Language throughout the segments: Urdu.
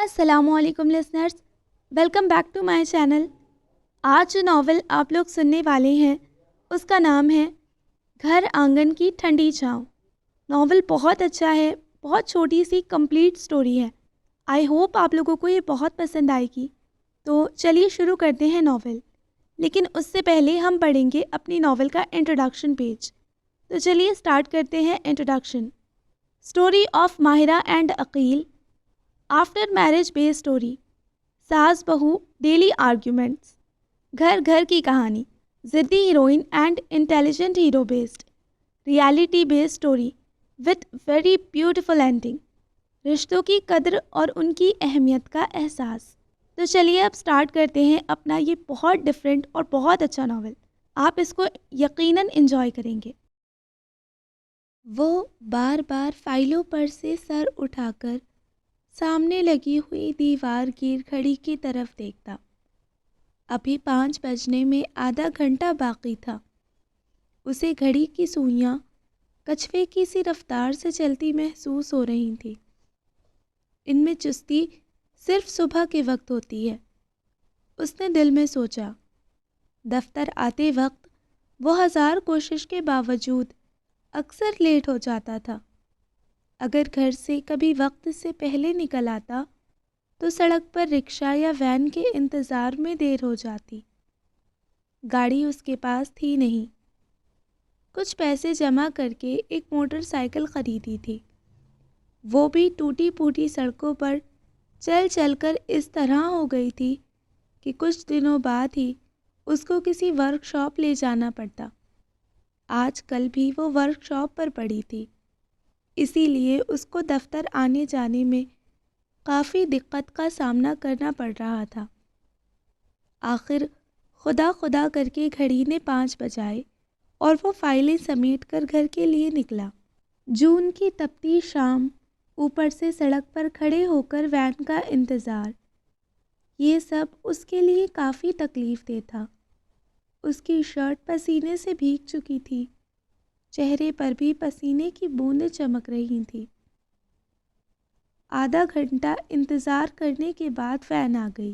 السلام علیکم listeners, welcome back to my channel. آج جو ناول آپ لوگ سننے والے ہیں اس کا نام ہے گھر آنگن کی ٹھنڈی چھاؤں۔ ناول بہت اچھا ہے، بہت چھوٹی سی کمپلیٹ سٹوری ہے۔ آئی ہوپ آپ لوگوں کو یہ بہت پسند آئے گی۔ تو چلیے شروع کرتے ہیں ناول، لیکن اس سے پہلے ہم پڑھیں گے اپنی ناول کا انٹروڈکشن پیج۔ تو چلیے سٹارٹ کرتے ہیں introduction. Story of Mahira and Aqeel, after marriage base story, ساس بہو ڈیلی آرگیومنٹس، گھر گھر کی کہانی، ضدی heroine and intelligent hero based, reality base story with very beautiful ending, رشتوں کی قدر اور ان کی اہمیت کا احساس۔ تو چلیے اب سٹارٹ کرتے ہیں اپنا یہ بہت ڈفرینٹ اور بہت اچھا ناول۔ آپ اس کو یقیناً انجوائے کریں گے۔ وہ بار بار فائلوں پر سے سر اٹھا کر سامنے لگی ہوئی دیوار گیر گھڑی کی طرف دیکھتا۔ ابھی 5 بجنے میں آدھا گھنٹہ باقی تھا۔ اسے گھڑی کی سوئیاں کچھوے کی سی رفتار سے چلتی محسوس ہو رہی تھیں۔ ان میں چستی صرف صبح کے وقت ہوتی ہے، اس نے دل میں سوچا۔ دفتر آتے وقت وہ 1000 کوشش کے باوجود اکثر لیٹ ہو جاتا تھا۔ اگر گھر سے کبھی وقت سے پہلے نکل آتا تو سڑک پر رکشہ یا وین کے انتظار میں دیر ہو جاتی۔ گاڑی اس کے پاس تھی نہیں۔ کچھ پیسے جمع کر کے ایک موٹر سائیکل خریدی تھی، وہ بھی ٹوٹی پھوٹی سڑکوں پر چل چل کر اس طرح ہو گئی تھی کہ کچھ دنوں بعد ہی اس کو کسی ورک شاپ لے جانا پڑتا۔ آج کل بھی وہ ورک شاپ پر پڑی تھی، اسی لیے اس کو دفتر آنے جانے میں کافی دقت کا سامنا کرنا پڑ رہا تھا۔ آخر خدا خدا کر کے گھڑی نے 5 بجائے اور وہ فائلیں سمیٹ کر گھر کے لیے نکلا۔ جون کی تپتی شام، اوپر سے سڑک پر کھڑے ہو کر وین کا انتظار، یہ سب اس کے لیے کافی تکلیف دہ تھا۔ اس کی شرٹ پسینے سے بھیگ چکی تھی، چہرے پر بھی پسینے کی بوندیں چمک رہی تھیں۔ آدھا گھنٹہ انتظار کرنے کے بعد وین آ گئی۔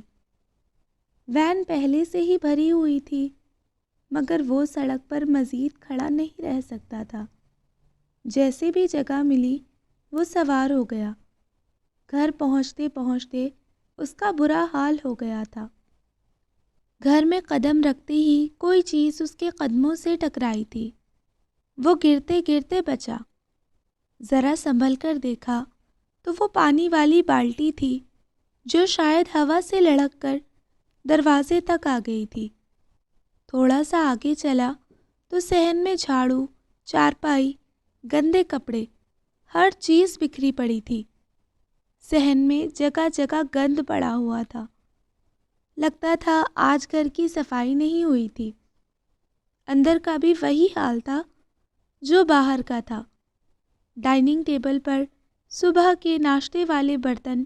وین پہلے سے ہی بھری ہوئی تھی، مگر وہ سڑک پر مزید کھڑا نہیں رہ سکتا تھا۔ جیسے بھی جگہ ملی وہ سوار ہو گیا۔ گھر پہنچتے پہنچتے اس کا برا حال ہو گیا تھا۔ گھر میں قدم رکھتے ہی کوئی چیز اس کے قدموں سے ٹکرائی تھی۔ وہ گرتے گرتے بچا۔ ذرا سنبھل کر دیکھا تو وہ پانی والی بالٹی تھی جو شاید ہوا سے لڑک کر دروازے تک آ گئی تھی۔ تھوڑا سا آگے چلا تو صحن میں جھاڑو، چارپائی، گندے کپڑے، ہر چیز بکھری پڑی تھی۔ صحن میں جگہ جگہ گند پڑا ہوا تھا، لگتا تھا آج گھر کی صفائی نہیں ہوئی تھی۔ اندر کا بھی وہی حال تھا جو باہر کا تھا۔ ڈائننگ ٹیبل پر صبح کے ناشتے والے برتن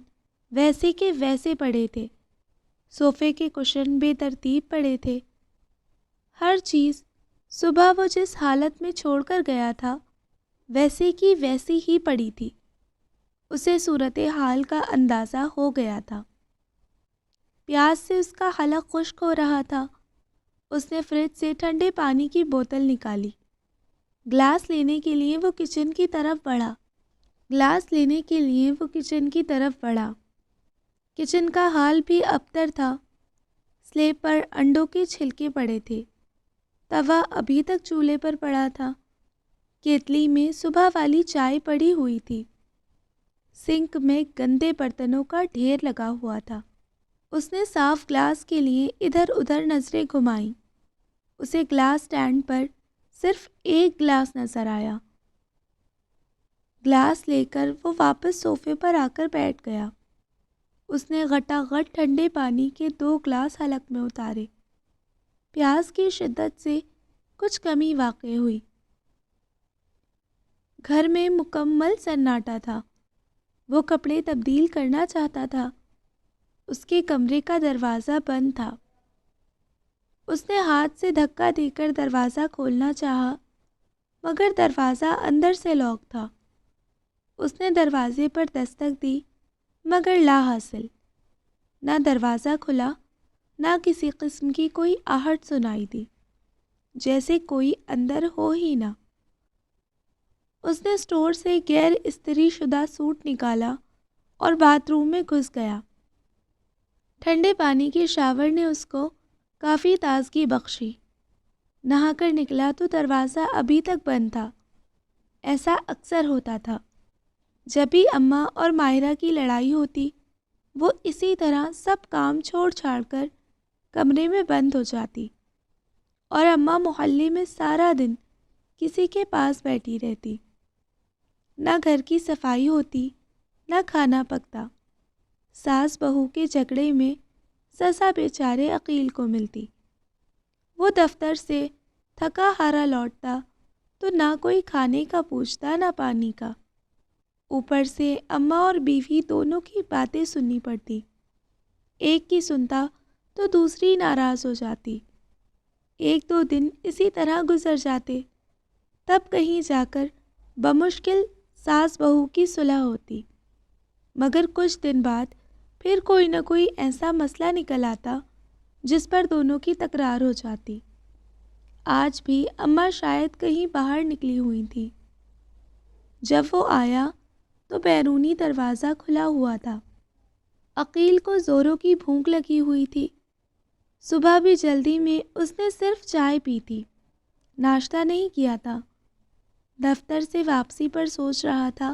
ویسے کے ویسے پڑے تھے، صوفے کے کشن بے ترتیب پڑے تھے۔ ہر چیز صبح وہ جس حالت میں چھوڑ کر گیا تھا ویسے کی ویسی ہی پڑی تھی۔ اسے صورتحال کا اندازہ ہو گیا تھا۔ پیاس سے اس کا حلق خشک ہو رہا تھا۔ اس نے فریج سے ٹھنڈے پانی کی بوتل نکالی۔ گلاس لینے کے لیے وہ کچن کی طرف بڑھا۔ کچن کا حال بھی ابتر تھا۔ سلیب پر انڈوں کے چھلکے پڑے تھے۔ توا ابھی تک چولہے پر پڑا تھا۔ کیتلی میں صبح والی چائے پڑی ہوئی تھی۔ سنک میں گندے برتنوں کا ڈھیر لگا ہوا تھا۔ اس نے صاف گلاس کے لیے ادھر ادھر نظریں گھمائیں۔ اسے گلاس سٹینڈ پر صرف ایک گلاس نظر آیا۔ گلاس لے کر وہ واپس صوفے پر آ کر بیٹھ گیا۔ اس نے غٹا غٹ ٹھنڈے پانی کے 2 گلاس حلق میں اتارے۔ پیاس کی شدت سے کچھ کمی واقع ہوئی۔ گھر میں مکمل سناٹا تھا۔ وہ کپڑے تبدیل کرنا چاہتا تھا۔ اس کے کمرے کا دروازہ بند تھا۔ اس نے ہاتھ سے دھکا دے کر دروازہ کھولنا چاہا، مگر دروازہ اندر سے لاک تھا۔ اس نے دروازے پر دستک دی مگر لا حاصل۔ نہ دروازہ کھلا، نہ کسی قسم کی کوئی آہٹ سنائی دی، جیسے کوئی اندر ہو ہی نہ۔ اس نے اسٹور سے غیر استری شدہ سوٹ نکالا اور باتھ روم میں گھس گیا۔ ٹھنڈے پانی کے شاور نے اس کو کافی تازگی بخشی۔ نہا کر نکلا تو دروازہ ابھی تک بند تھا۔ ایسا اکثر ہوتا تھا، جب بھی اماں اور ماہرہ کی لڑائی ہوتی وہ اسی طرح سب کام چھوڑ چھاڑ کر کمرے میں بند ہو جاتی، اور اماں محلے میں سارا دن کسی کے پاس بیٹھی رہتی۔ نہ گھر کی صفائی ہوتی، نہ کھانا پکتا۔ ساس بہو کے جھگڑے میں سزا بیچارے عقیل کو ملتی۔ وہ دفتر سے تھکا ہارا لوٹتا تو نہ کوئی کھانے کا پوچھتا، نہ پانی کا۔ اوپر سے اماں اور بیوی دونوں کی باتیں سننی پڑتی۔ ایک کی سنتا تو دوسری ناراض ہو جاتی۔ ایک دو دن اسی طرح گزر جاتے، تب کہیں جا کر بمشکل ساس بہو کی صلح ہوتی۔ مگر کچھ دن بعد پھر کوئی نہ کوئی ایسا مسئلہ نکل آتا جس پر دونوں کی تکرار ہو جاتی۔ آج بھی اماں شاید کہیں باہر نکلی ہوئی تھی۔ جب وہ آیا تو بیرونی دروازہ کھلا ہوا تھا۔ عقیل کو زوروں کی بھوک لگی ہوئی تھی۔ صبح بھی جلدی میں اس نے صرف چائے پی تھی، ناشتہ نہیں کیا تھا۔ دفتر سے واپسی پر سوچ رہا تھا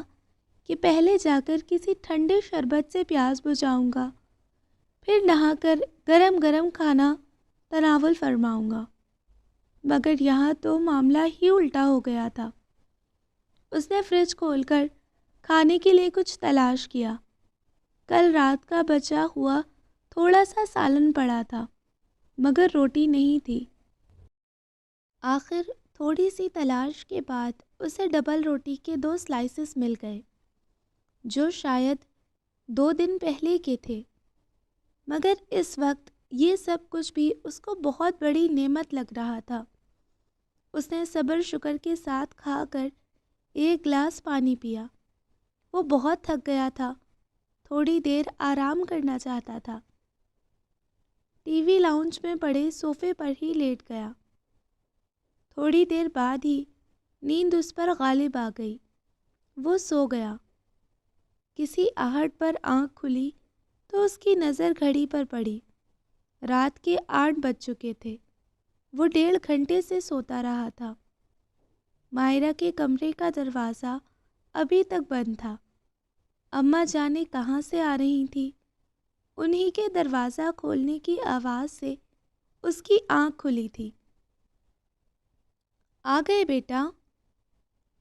کہ پہلے جا کر کسی ٹھنڈے شربت سے پیاس بجھاؤں گا، پھر نہا کر گرم گرم کھانا تناول فرماؤں گا۔ مگر یہاں تو معاملہ ہی الٹا ہو گیا تھا۔ اس نے فریج کھول کر کھانے کے لیے کچھ تلاش کیا۔ کل رات کا بچا ہوا تھوڑا سا سالن پڑا تھا، مگر روٹی نہیں تھی۔ آخر تھوڑی سی تلاش کے بعد اسے ڈبل روٹی کے 2 سلائسز مل گئے، جو شاید 2 دن پہلے کے تھے۔ مگر اس وقت یہ سب کچھ بھی اس کو بہت بڑی نعمت لگ رہا تھا۔ اس نے صبر شکر کے ساتھ کھا کر 1 گلاس پانی پیا۔ وہ بہت تھک گیا تھا، تھوڑی دیر آرام کرنا چاہتا تھا۔ ٹی وی لاؤنج میں پڑے صوفے پر ہی لیٹ گیا۔ تھوڑی دیر بعد ہی نیند اس پر غالب آ گئی۔ وہ سو گیا۔ کسی آہٹ پر آنکھ کھلی تو اس کی نظر گھڑی پر پڑی۔ رات کے 8 بج چکے تھے۔ وہ 1.5 گھنٹے سے سوتا رہا تھا۔ ماہرہ کے کمرے کا دروازہ ابھی تک بند تھا۔ اماں جانے کہاں سے آ رہی تھی۔ انہی کے دروازہ کھولنے کی آواز سے اس کی آنکھ کھلی تھی۔ آ گئے بیٹا؟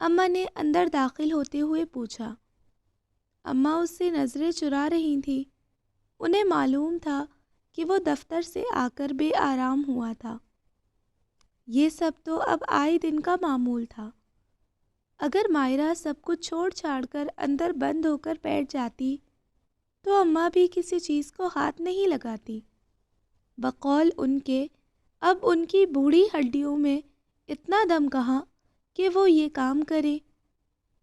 اماں نے اندر داخل ہوتے ہوئے پوچھا۔ اماں اس سے نظریں چرا رہی تھیں۔ انہیں معلوم تھا کہ وہ دفتر سے آ کر بے آرام ہوا تھا۔ یہ سب تو اب آئے دن کا معمول تھا۔ اگر ماہرہ سب کچھ چھوڑ چھاڑ کر اندر بند ہو کر بیٹھ جاتی تو اماں بھی کسی چیز کو ہاتھ نہیں لگاتی۔ بقول ان کے اب ان کی بوڑھی ہڈیوں میں اتنا دم کہاں کہ وہ یہ کام کریں۔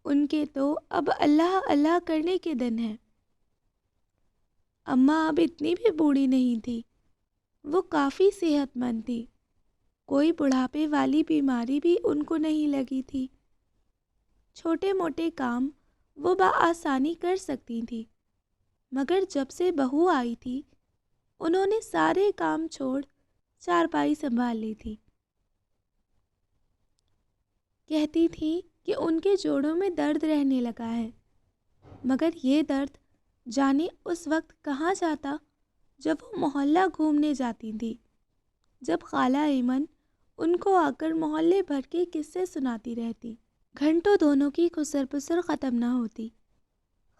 ان کے تو اب اللہ اللہ کرنے کے دن ہیں۔ اماں اب اتنی بھی بوڑھی نہیں تھی، وہ کافی صحت مند تھی۔ کوئی بڑھاپے والی بیماری بھی ان کو نہیں لگی تھی۔ چھوٹے موٹے کام وہ بآسانی کر سکتی تھی، مگر جب سے بہو آئی تھی انہوں نے سارے کام چھوڑ چارپائی سنبھال لی تھی۔ کہتی تھی کہ ان کے جوڑوں میں درد رہنے لگا ہے، مگر یہ درد جانے اس وقت کہاں جاتا جب وہ محلہ گھومنے جاتی تھی، جب خالہ ایمن ان کو آ کر محلے بھر کے قصے سناتی رہتی۔ گھنٹوں دونوں کی خسر پسر ختم نہ ہوتی۔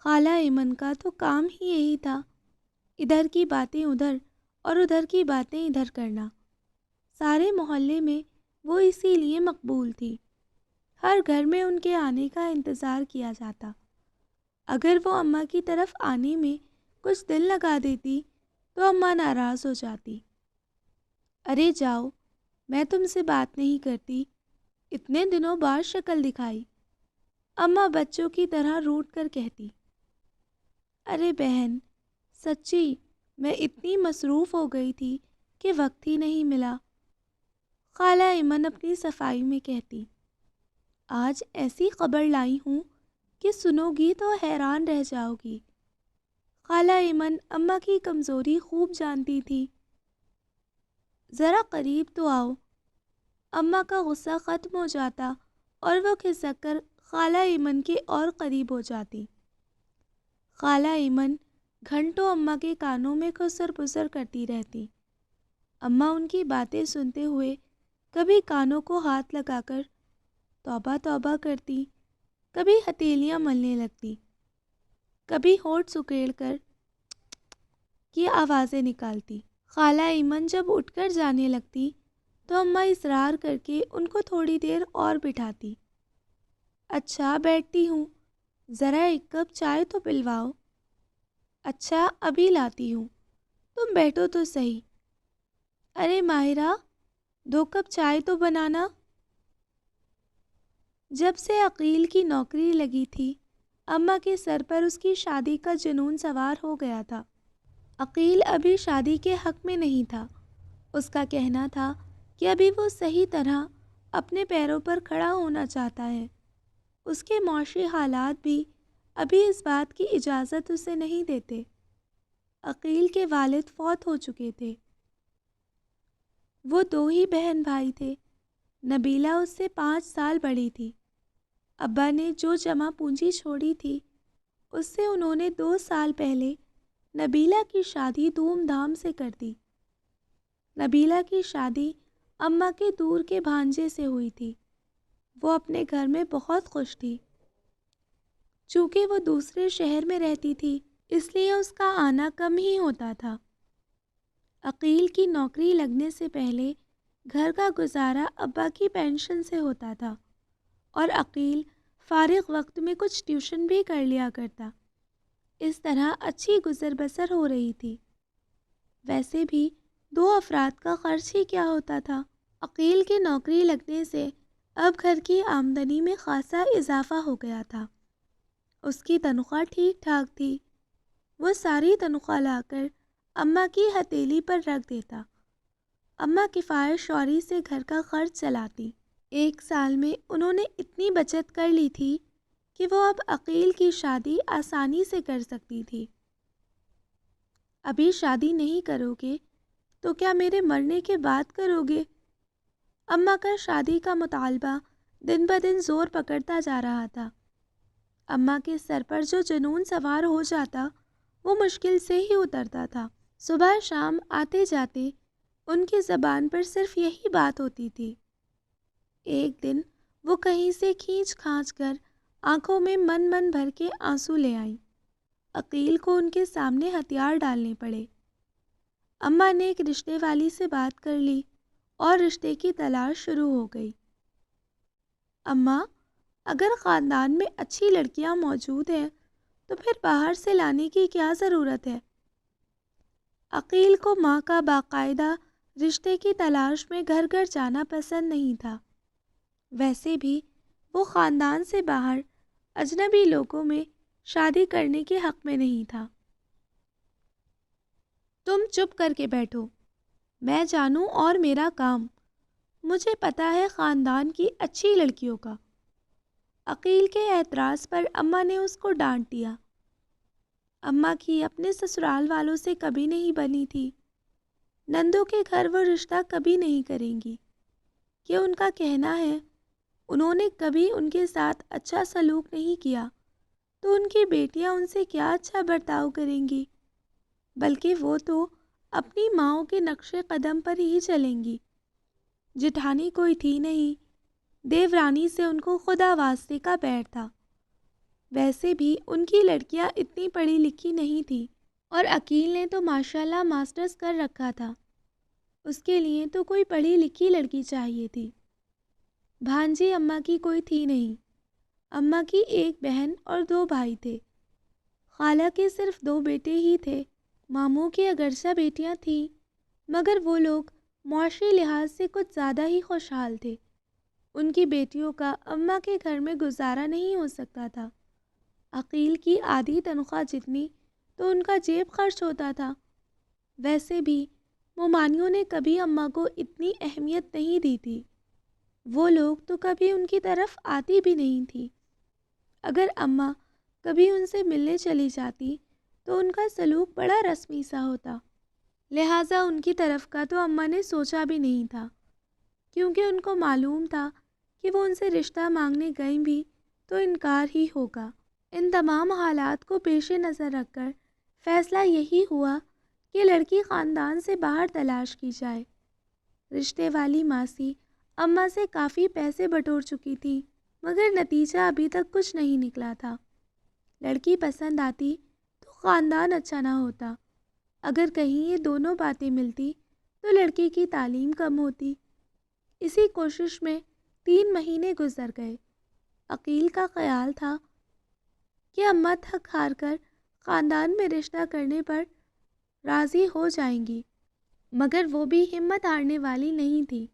خالہ ایمن کا تو کام ہی یہی تھا، ادھر کی باتیں ادھر اور ادھر کی باتیں ادھر کرنا۔ سارے محلے میں وہ اسی لیے مقبول تھی۔ ہر گھر میں ان کے آنے کا انتظار کیا جاتا۔ اگر وہ اماں کی طرف آنے میں کچھ دل لگا دیتی تو اماں ناراض ہو جاتی۔ ارے جاؤ، میں تم سے بات نہیں کرتی، اتنے دنوں بعد شکل دکھائی، اماں بچوں کی طرح روٹ کر کہتی۔ ارے بہن، سچی میں اتنی مصروف ہو گئی تھی کہ وقت ہی نہیں ملا، خالہ ایمن اپنی صفائی میں کہتی۔ آج ایسی خبر لائی ہوں کہ سنو گی تو حیران رہ جاؤ گی۔ خالہ ایمن اماں کی کمزوری خوب جانتی تھی۔ ذرا قریب تو آؤ۔ اماں کا غصہ ختم ہو جاتا اور وہ کھسک کر خالہ ایمن کے اور قریب ہو جاتی۔ خالہ ایمن گھنٹوں اماں کے کانوں میں خسر پسر کرتی رہتی۔ اماں ان کی باتیں سنتے ہوئے کبھی کانوں کو ہاتھ لگا کر توبہ توبہ کرتی، کبھی ہتھیلیاں ملنے لگتی، کبھی ہونٹ سکیڑ کر کی آوازیں نکالتی۔ خالہ ایمن جب اٹھ کر جانے لگتی تو اماں اصرار کر کے ان کو تھوڑی دیر اور بٹھاتی۔ اچھا بیٹھتی ہوں، ذرا ایک کپ چائے تو پلواؤ۔ اچھا ابھی لاتی ہوں، تم بیٹھو تو صحیح۔ ارے ماہرہ، 2 کپ چائے تو بنانا۔ جب سے عقیل کی نوکری لگی تھی اماں کے سر پر اس کی شادی کا جنون سوار ہو گیا تھا۔ عقیل ابھی شادی کے حق میں نہیں تھا۔ اس کا کہنا تھا کہ ابھی وہ صحیح طرح اپنے پیروں پر کھڑا ہونا چاہتا ہے۔ اس کے معاشی حالات بھی ابھی اس بات کی اجازت اسے نہیں دیتے۔ عقیل کے والد فوت ہو چکے تھے۔ وہ 2 ہی بہن بھائی تھے۔ نبیلہ اس سے 5 سال بڑی تھی۔ ابا نے جو جمع پونجی چھوڑی تھی اس سے انہوں نے 2 سال پہلے نبیلہ کی شادی دھوم دھام سے کر دی۔ نبیلہ کی شادی اماں کے دور کے بھانجے سے ہوئی تھی۔ وہ اپنے گھر میں بہت خوش تھی۔ چونکہ وہ دوسرے شہر میں رہتی تھی اس لیے اس کا آنا کم ہی ہوتا تھا۔ عقیل کی نوکری لگنے سے پہلے گھر کا گزارا ابا کی پینشن سے ہوتا تھا اور عقیل فارغ وقت میں کچھ ٹیوشن بھی کر لیا کرتا۔ اس طرح اچھی گزر بسر ہو رہی تھی۔ ویسے بھی 2 افراد کا خرچ ہی کیا ہوتا تھا۔ عقیل کی نوکری لگنے سے اب گھر کی آمدنی میں خاصا اضافہ ہو گیا تھا۔ اس کی تنخواہ ٹھیک ٹھاک تھی۔ وہ ساری تنخواہ لا کر اماں کی ہتھیلی پر رکھ دیتا۔ اماں کفایت شوری سے گھر کا خرچ چلاتی۔ 1 سال میں انہوں نے اتنی بچت کر لی تھی کہ وہ اب عقیل کی شادی آسانی سے کر سکتی تھی۔ ابھی شادی نہیں کرو گے تو کیا میرے مرنے کے بعد کرو گے؟ اماں کا شادی کا مطالبہ دن بدن زور پکڑتا جا رہا تھا۔ اماں کے سر پر جو جنون سوار ہو جاتا وہ مشکل سے ہی اترتا تھا۔ صبح شام آتے جاتے ان کی زبان پر صرف یہی بات ہوتی تھی۔ ایک دن وہ کہیں سے کھینچ کھانچ کر آنکھوں میں من من بھر کے آنسو لے آئیں۔ عقیل کو ان کے سامنے ہتھیار ڈالنے پڑے۔ اماں نے ایک رشتے والی سے بات کر لی اور رشتے کی تلاش شروع ہو گئی۔ اماں، اگر خاندان میں اچھی لڑکیاں موجود ہیں تو پھر باہر سے لانے کی کیا ضرورت ہے؟ عقیل کو ماں کا باقاعدہ رشتے کی تلاش میں گھر گھر جانا پسند نہیں تھا۔ ویسے بھی وہ خاندان سے باہر اجنبی لوگوں میں شادی کرنے کے حق میں نہیں تھا۔ تم چپ کر کے بیٹھو، میں جانوں اور میرا کام، مجھے پتا ہے خاندان کی اچھی لڑکیوں کا۔ عقیل کے اعتراض پر اماں نے اس کو ڈانٹ دیا۔ اماں کی اپنے سسرال والوں سے کبھی نہیں بنی تھی۔ نندوں کے گھر وہ رشتہ کبھی نہیں کریں گی کہ ان کا کہنا ہے انہوں نے کبھی ان کے ساتھ اچھا سلوک نہیں کیا تو ان کی بیٹیاں ان سے کیا اچھا برتاؤ کریں گی، بلکہ وہ تو اپنی ماؤں کے نقش قدم پر ہی چلیں گی۔ جٹھانی کوئی تھی نہیں، دیورانی سے ان کو خدا واسطے کا بیر تھا۔ ویسے بھی ان کی لڑکیاں اتنی پڑھی لکھی نہیں تھی اور عقیل نے تو ماشاءاللہ ماسٹرز کر رکھا تھا۔ اس کے لیے تو کوئی پڑھی لکھی لڑکی چاہیے تھی۔ بھانجی اماں کی کوئی تھی نہیں۔ اماں کی 1 بہن اور 2 بھائی تھے۔ خالہ کے صرف 2 بیٹے ہی تھے۔ ماموں کی اگرچہ بیٹیاں تھیں مگر وہ لوگ معاشی لحاظ سے کچھ زیادہ ہی خوشحال تھے۔ ان کی بیٹیوں کا اماں کے گھر میں گزارا نہیں ہو سکتا تھا۔ عقیل کی آدھی تنخواہ جتنی تو ان کا جیب خرچ ہوتا تھا۔ ویسے بھی مومانیوں نے کبھی اماں کو اتنی اہمیت نہیں دی تھی، وہ لوگ تو کبھی ان کی طرف آتی بھی نہیں تھی۔ اگر اماں کبھی ان سے ملنے چلی جاتی تو ان کا سلوک بڑا رسمی سا ہوتا، لہٰذا ان کی طرف کا تو اماں نے سوچا بھی نہیں تھا، کیونکہ ان کو معلوم تھا کہ وہ ان سے رشتہ مانگنے گئیں بھی تو انکار ہی ہوگا۔ ان تمام حالات کو پیش نظر رکھ کر فیصلہ یہی ہوا کہ لڑکی خاندان سے باہر تلاش کی جائے۔ رشتے والی ماسی اماں سے کافی پیسے بٹور چکی تھی، مگر نتیجہ ابھی تک کچھ نہیں نکلا تھا۔ لڑکی پسند آتی تو خاندان اچھا نہ ہوتا، اگر کہیں یہ دونوں باتیں ملتی تو لڑکی کی تعلیم کم ہوتی۔ اسی کوشش میں 3 مہینے گزر گئے۔ عقیل کا خیال تھا کہ اماں تھک ہار کر خاندان میں رشتہ کرنے پر راضی ہو جائیں گی، مگر وہ بھی ہمت ہارنے والی نہیں تھی۔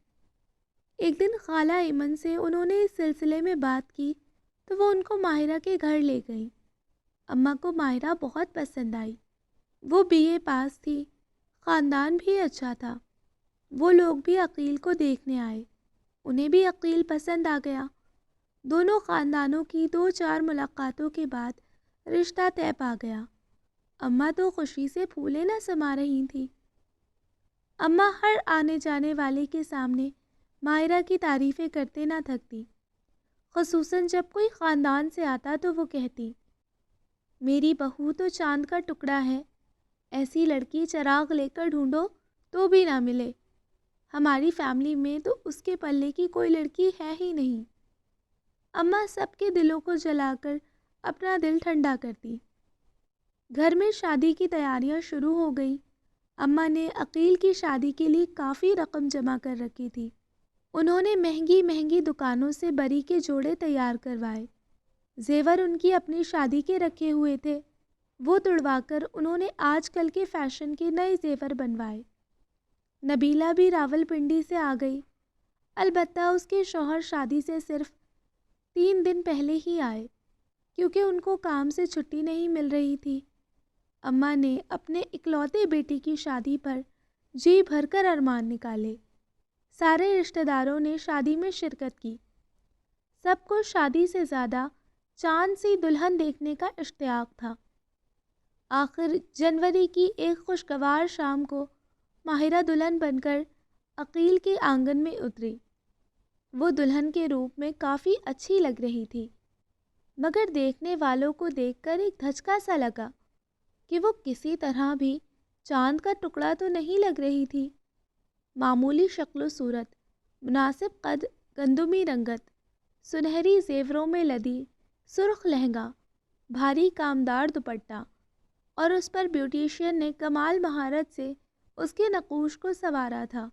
ایک دن خالہ ایمن سے انہوں نے اس سلسلے میں بات کی تو وہ ان کو ماہرہ کے گھر لے گئیں۔ اماں کو ماہرہ بہت پسند آئی۔ وہ BA پاس تھی، خاندان بھی اچھا تھا۔ وہ لوگ بھی عقیل کو دیکھنے آئے، انہیں بھی عقیل پسند آ گیا۔ دونوں خاندانوں کی 2-4 ملاقاتوں کے بعد رشتہ طے پا گیا۔ اماں تو خوشی سے پھولے نہ سما رہی تھیں۔ اماں ہر آنے جانے والے کے سامنے ماہرہ کی تعریفیں کرتے نہ تھکتی، خصوصاً جب کوئی خاندان سے آتا تو وہ کہتی، میری بہو تو چاند کا ٹکڑا ہے، ایسی لڑکی چراغ لے کر ڈھونڈو تو بھی نہ ملے، ہماری فیملی میں تو اس کے پلے کی کوئی لڑکی ہے ہی نہیں۔ اماں سب کے دلوں کو جلا کر اپنا دل ٹھنڈا کرتی۔ گھر میں شادی کی تیاریاں شروع ہو گئیں۔ اماں نے عقیل کی شادی کے لیے کافی رقم جمع کر رکھی تھی۔ انہوں نے مہنگی مہنگی دکانوں سے بری کے جوڑے تیار کروائے۔ زیور ان کی اپنی شادی کے رکھے ہوئے تھے، وہ تڑوا کر انہوں نے آج کل کے فیشن کے نئے زیور بنوائے۔ نبیلہ بھی راولپنڈی سے آ گئی، البتہ اس کے شوہر شادی سے صرف 3 دن پہلے ہی آئے، کیونکہ ان کو کام سے چھٹی نہیں مل رہی تھی۔ اماں نے اپنے اکلوتے بیٹی کی شادی پر جی بھر کر ارمان نکالے۔ سارے رشتہ داروں نے شادی میں شرکت کی۔ سب کو شادی سے زیادہ چاند سی دلہن دیکھنے کا اشتیاق تھا۔ آخر جنوری کی ایک خوشگوار شام کو ماہرہ دلہن بن کر عقیل کے آنگن میں اتری۔ وہ دلہن کے روپ میں کافی اچھی لگ رہی تھی، مگر دیکھنے والوں کو دیکھ کر ایک دھچکا سا لگا کہ وہ کسی طرح بھی چاند کا ٹکڑا تو نہیں لگ رہی تھی۔ معمولی شکل و صورت، مناسب قد، گندمی رنگت، سنہری زیوروں میں لدی سرخ لہنگا، بھاری کامدار دوپٹہ، اور اس پر بیوٹیشین نے کمال مہارت سے اس کے نقوش کو سنوارا تھا۔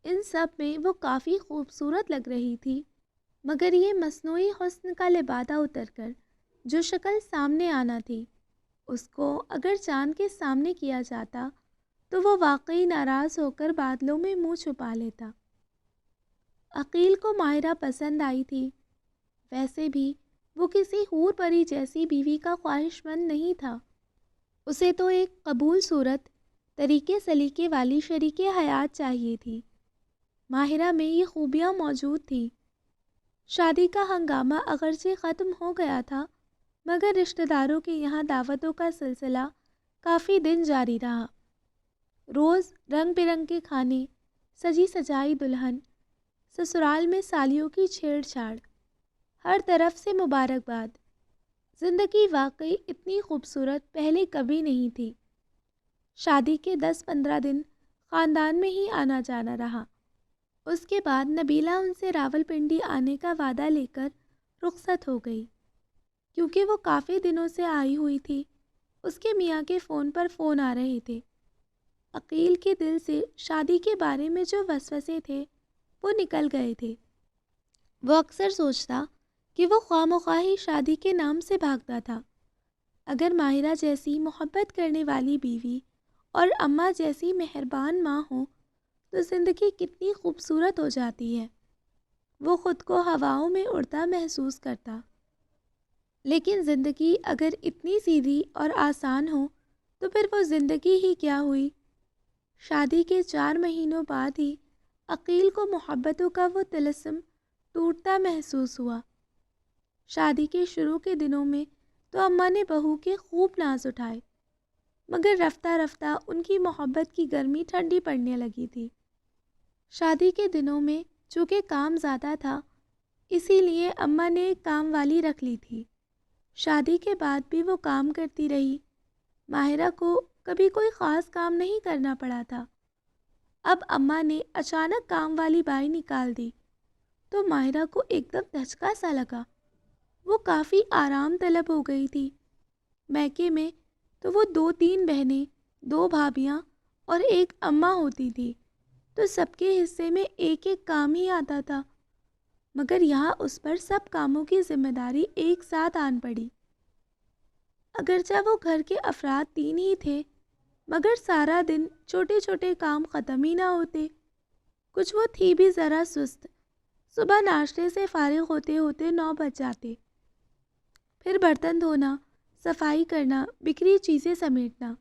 ان سب میں وہ کافی خوبصورت لگ رہی تھی، مگر یہ مصنوعی حسن کا لبادہ اتر کر جو شکل سامنے آنا تھی، اس کو اگر چاند کے سامنے کیا جاتا تو وہ واقعی ناراض ہو کر بادلوں میں منہ چھپا لیتا۔ عقیل کو ماہرہ پسند آئی تھی، ویسے بھی وہ کسی حور پری جیسی بیوی کا خواہش مند نہیں تھا۔ اسے تو ایک قبول صورت، طریقے سلیقے والی شریک حیات چاہیے تھی۔ ماہرہ میں یہ خوبیاں موجود تھیں۔ شادی کا ہنگامہ اگرچہ ختم ہو گیا تھا، مگر رشتہ داروں کے یہاں دعوتوں کا سلسلہ کافی دن جاری رہا۔ روز رنگ برنگ کے کھانے، سجی سجائی دلہن، سسرال میں سالیوں کی چھیڑ چھاڑ، ہر طرف سے مبارکباد۔ زندگی واقعی اتنی خوبصورت پہلے کبھی نہیں تھی۔ شادی کے 10-15 دن خاندان میں ہی آنا جانا رہا۔ اس کے بعد نبیلہ ان سے راولپنڈی آنے کا وعدہ لے کر رخصت ہو گئی۔ کیونکہ وہ کافی دنوں سے آئی ہوئی تھی، اس کے میاں کے فون پر فون آ رہے تھے۔ عقیل کے دل سے شادی کے بارے میں جو وسوسے تھے وہ نکل گئے تھے۔ وہ اکثر سوچتا کہ وہ خواہ مخواہ شادی کے نام سے بھاگتا تھا۔ اگر ماہرہ جیسی محبت کرنے والی بیوی اور اماں جیسی مہربان ماں ہو تو زندگی کتنی خوبصورت ہو جاتی ہے۔ وہ خود کو ہواؤں میں اڑتا محسوس کرتا۔ لیکن زندگی اگر اتنی سیدھی اور آسان ہو تو پھر وہ زندگی ہی کیا ہوئی؟ شادی کے 4 مہینوں بعد ہی عقیل کو محبتوں کا وہ طلسم ٹوٹتا محسوس ہوا۔ شادی کے شروع کے دنوں میں تو اماں نے بہو کے خوب ناز اٹھائے، مگر رفتہ رفتہ ان کی محبت کی گرمی ٹھنڈی پڑنے لگی تھی۔ شادی کے دنوں میں چونکہ کام زیادہ تھا، اسی لیے اماں نے ایک کام والی رکھ لی تھی۔ شادی کے بعد بھی وہ کام کرتی رہی۔ ماہرہ کو کبھی کوئی خاص کام نہیں کرنا پڑا تھا۔ اب اماں نے اچانک کام والی بائی نکال دی تو ماہرہ کو ایک دم دھچکا سا لگا۔ وہ کافی آرام طلب ہو گئی تھی۔ میکے میں تو وہ 2-3 بہنیں، 2 بھابیاں اور ایک اماں ہوتی تھی، تو سب کے حصے میں ایک ایک کام ہی آتا تھا، مگر یہاں اس پر سب کاموں کی ذمہ داری ایک ساتھ آن پڑی۔ اگرچہ وہ گھر کے افراد 3 ہی تھے، مگر سارا دن چھوٹے چھوٹے کام ختم ہی نہ ہوتے۔ کچھ وہ تھی بھی ذرا سست۔ صبح ناشتے سے فارغ ہوتے ہوتے 9 بج جاتے، پھر برتن دھونا، صفائی کرنا، بکھری چیزیں سمیٹنا،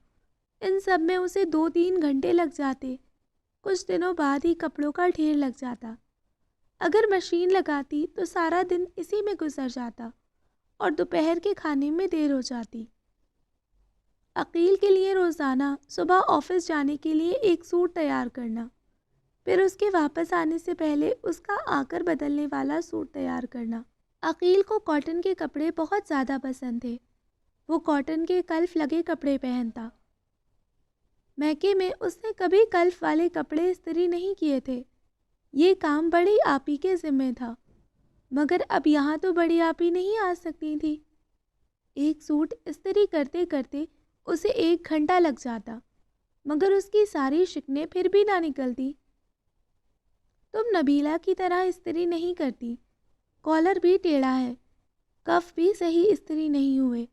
ان سب میں اسے 2-3 گھنٹے لگ جاتے۔ کچھ دنوں بعد ہی کپڑوں کا ڈھیر لگ جاتا۔ اگر مشین لگاتی تو سارا دن اسی میں گزر جاتا اور دوپہر کے کھانے میں دیر ہو جاتی۔ عقیل کے لیے روزانہ صبح آفس جانے کے لیے ایک سوٹ تیار کرنا، پھر اس کے واپس آنے سے پہلے اس کا آ کر بدلنے والا سوٹ تیار کرنا۔ عقیل کو کاٹن کے کپڑے بہت زیادہ پسند تھے۔ وہ کاٹن کے کلف لگے کپڑے پہنتا۔ میکے میں اس نے کبھی کلف والے کپڑے استری نہیں کیے تھے۔ یہ کام بڑی آپی کے ذمہ تھا، مگر اب یہاں تو بڑی آپی نہیں آ سکتی تھی۔ ایک سوٹ استری کرتے کرتے اسے 1 گھنٹہ لگ جاتا، مگر اس کی ساری شکنیں پھر بھی نہ نکلتی۔ تم نبیلہ کی طرح استری نہیں کرتی، کالر بھی ٹیڑھا ہے، کف بھی صحیح استری نہیں ہوئے۔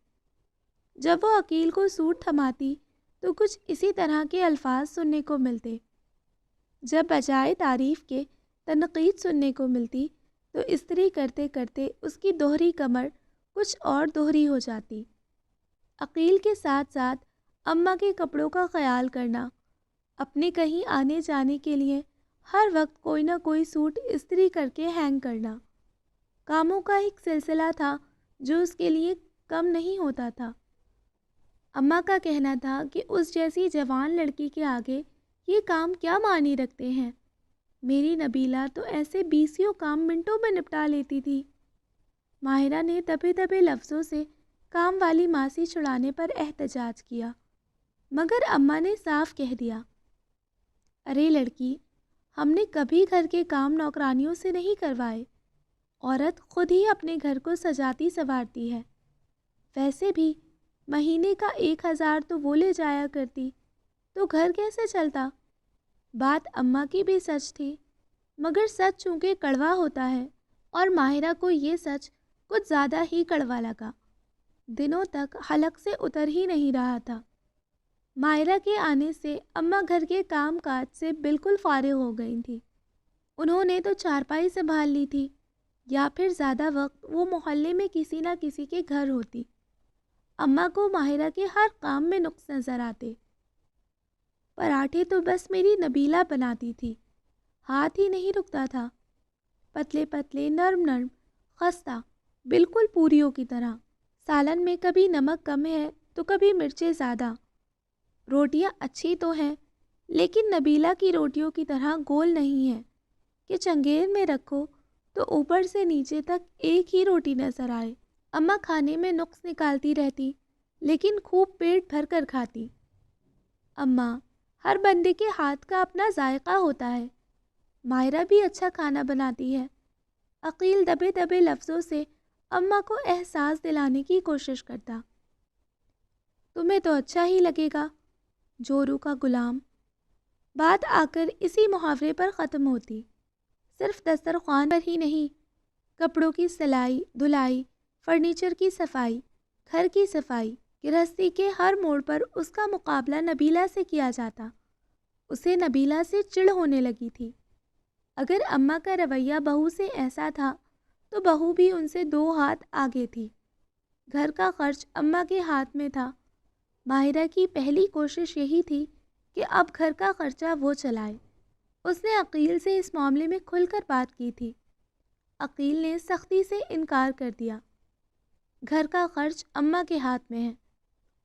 جب وہ عقیل کو سوٹ تھماتی تو کچھ اسی طرح کے الفاظ سننے کو ملتے۔ جب بجائے تعریف کے تنقید سننے کو ملتی تو استری کرتے کرتے اس کی دوہری کمر کچھ اور دوہری ہو جاتی۔ عقیل کے ساتھ ساتھ اماں کے کپڑوں کا خیال کرنا، اپنے کہیں آنے جانے کے لیے ہر وقت کوئی نہ کوئی سوٹ استری کر کے ہینگ کرنا، کاموں کا ایک سلسلہ تھا جو اس کے لیے کم نہیں ہوتا تھا۔ اماں کا کہنا تھا کہ اس جیسی جوان لڑکی کے آگے یہ کام کیا معنی رکھتے ہیں؟ میری نبیلہ تو ایسے 20 کام منٹوں میں نپٹا لیتی تھی۔ ماہرہ نے دبے دبے لفظوں سے کام والی ماسی چھڑانے پر احتجاج کیا، مگر اماں نے صاف کہہ دیا، ارے لڑکی، ہم نے کبھی گھر کے کام نوکرانیوں سے نہیں کروائے۔ عورت خود ہی اپنے گھر کو سجاتی سنوارتی ہے۔ ویسے بھی مہینے کا 1000 تو وہ لے جایا کرتی، تو گھر کیسے چلتا؟ بات اماں کی بھی سچ تھی، مگر سچ چونکہ کڑوا ہوتا ہے، اور ماہرہ کو یہ سچ کچھ زیادہ ہی کڑوا لگا۔ دنوں تک حلق سے اتر ہی نہیں رہا تھا۔ ماہرہ کے آنے سے اماں گھر کے کام کاج سے بالکل فارغ ہو گئی تھی۔ انہوں نے تو چارپائی سنبھال لی تھی، یا پھر زیادہ وقت وہ محلے میں کسی نہ کسی کے گھر ہوتی۔ اماں کو ماہرہ کے ہر کام میں نقص نظر آتے۔ پراٹھے تو بس میری نبیلہ بناتی تھی، ہاتھ ہی نہیں رکتا تھا، پتلے پتلے، نرم نرم، خستہ، بالکل پوریوں کی طرح۔ سالن میں کبھی نمک کم ہے تو کبھی مرچیں زیادہ۔ روٹیاں اچھی تو ہیں، لیکن نبیلہ کی روٹیوں کی طرح گول نہیں ہے کہ چنگیر میں رکھو تو اوپر سے نیچے تک ایک ہی روٹی نظر آئے۔ اماں کھانے میں نقص نکالتی رہتی، لیکن خوب پیٹ بھر کر کھاتی۔ اماں، ہر بندے کے ہاتھ کا اپنا ذائقہ ہوتا ہے، ماہرہ بھی اچھا کھانا بناتی ہے۔ عقیل دبے دبے لفظوں سے اماں کو احساس دلانے کی کوشش کرتا۔ تمہیں تو اچھا ہی لگے گا، جورو کا غلام۔ بات آ کر اسی محاورے پر ختم ہوتی۔ صرف دسترخوان پر ہی نہیں، کپڑوں کی سلائی، دھلائی، فرنیچر کی صفائی، گھر کی صفائی، گرہستی کے ہر موڑ پر اس کا مقابلہ نبیلہ سے کیا جاتا۔ اسے نبیلہ سے چڑ ہونے لگی تھی۔ اگر اماں کا رویہ بہو سے ایسا تھا تو بہو بھی ان سے 2 ہاتھ آگے تھی۔ گھر کا خرچ اماں کے ہاتھ میں تھا، ماہرہ کی پہلی کوشش یہی تھی کہ اب گھر کا خرچہ وہ چلائے۔ اس نے عقیل سے اس معاملے میں کھل کر بات کی تھی۔ عقیل نے سختی سے انکار کر دیا۔ گھر کا خرچ اماں کے ہاتھ میں ہے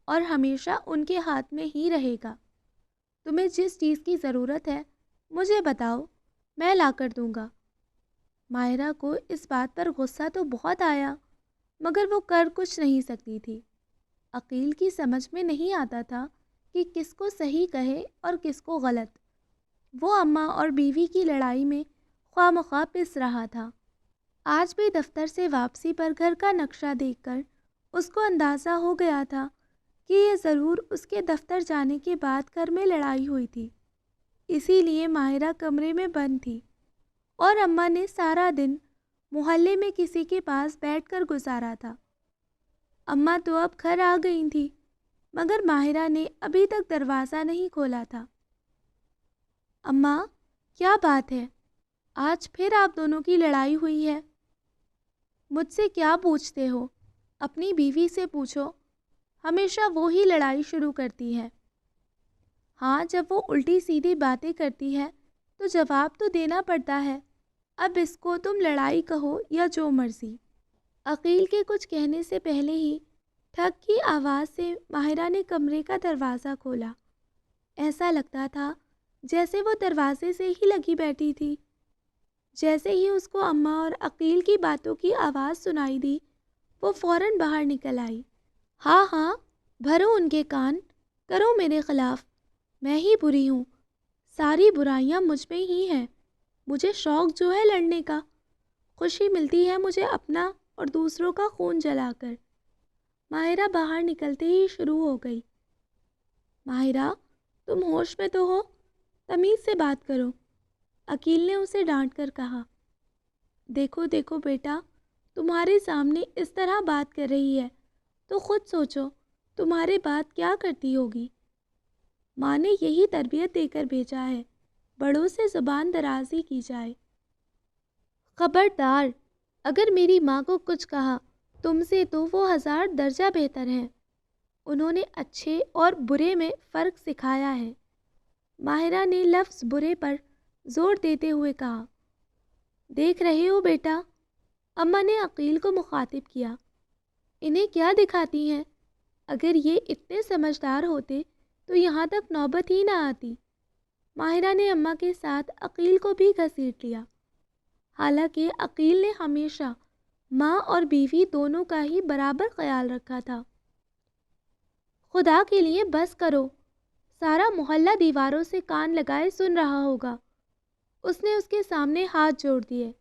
اور ہمیشہ ان کے ہاتھ میں ہی رہے گا۔ تمہیں جس چیز کی ضرورت ہے مجھے بتاؤ، میں لا کر دوں گا۔ ماہرہ کو اس بات پر غصہ تو بہت آیا، مگر وہ کر کچھ نہیں سکتی تھی۔ عقیل کی سمجھ میں نہیں آتا تھا کہ کس کو صحیح کہے اور کس کو غلط۔ وہ اماں اور بیوی کی لڑائی میں خواہ مخواہ پس رہا تھا۔ آج بھی دفتر سے واپسی پر گھر کا نقشہ دیکھ کر اس کو اندازہ ہو گیا تھا کہ یہ ضرور اس کے دفتر جانے کے بعد گھر میں لڑائی ہوئی تھی۔ اسی لیے ماہرہ کمرے میں بند تھی اور اماں نے سارا دن محلے میں کسی کے پاس بیٹھ کر گزارا تھا۔ اماں تو اب گھر آ گئی تھی، مگر ماہرہ نے ابھی تک دروازہ نہیں کھولا تھا۔ اماں، کیا بات ہے؟ آج پھر آپ دونوں کی لڑائی ہوئی ہے؟ مجھ سے کیا پوچھتے ہو؟ اپنی بیوی سے پوچھو، ہمیشہ وہی لڑائی شروع کرتی ہے۔ ہاں، جب وہ الٹی سیدھی باتیں کرتی ہے تو جواب تو دینا پڑتا ہے۔ اب اس کو تم لڑائی کہو یا جو مرضی۔ عقیل کے کچھ کہنے سے پہلے ہی ٹھک کی آواز سے ماہرہ نے کمرے کا دروازہ کھولا۔ ایسا لگتا تھا جیسے وہ دروازے سے ہی لگی بیٹھی تھی۔ جیسے ہی اس کو اماں اور عقیل کی باتوں کی آواز سنائی دی، وہ فوراً باہر نکل آئی۔ ہاں ہاں، بھرو ان کے کان، کرو میرے خلاف، میں ہی بری ہوں، ساری برائیاں مجھ میں ہی ہیں۔ مجھے شوق جو ہے لڑنے کا، خوشی ملتی ہے مجھے اپنا اور دوسروں کا خون جلا کر۔ ماہرہ باہر نکلتے ہی شروع ہو گئی۔ ماہرہ، تم ہوش میں تو ہو؟ تمیز سے بات کرو، عقیل نے اسے ڈانٹ کر کہا۔ دیکھو دیکھو بیٹا، تمہارے سامنے اس طرح بات کر رہی ہے تو خود سوچو تمہارے بات کیا کرتی ہوگی۔ ماں نے یہی تربیت دے کر بھیجا ہے، بڑوں سے زبان درازی کی جائے۔ خبردار، اگر میری ماں کو کچھ کہا تم سے تو وہ 1000 درجہ بہتر ہیں۔ انہوں نے اچھے اور برے میں فرق سکھایا ہے۔ ماہرہ نے لفظ برے پر زور دیتے ہوئے کہا۔ دیکھ رہے ہو بیٹا، اماں نے عقیل کو مخاطب کیا، انہیں کیا دکھاتی ہیں؟ اگر یہ اتنے سمجھدار ہوتے تو یہاں تک نوبت ہی نہ آتی۔ ماہرہ نے اماں کے ساتھ عقیل کو بھی گھسیٹ لیا۔ حالانکہ عقیل نے ہمیشہ ماں اور بیوی دونوں کا ہی برابر خیال رکھا تھا۔ خدا کے لیے بس کرو، سارا محلہ دیواروں سے کان لگائے سن رہا ہوگا۔ اس نے اس کے سامنے ہاتھ جوڑ دیے۔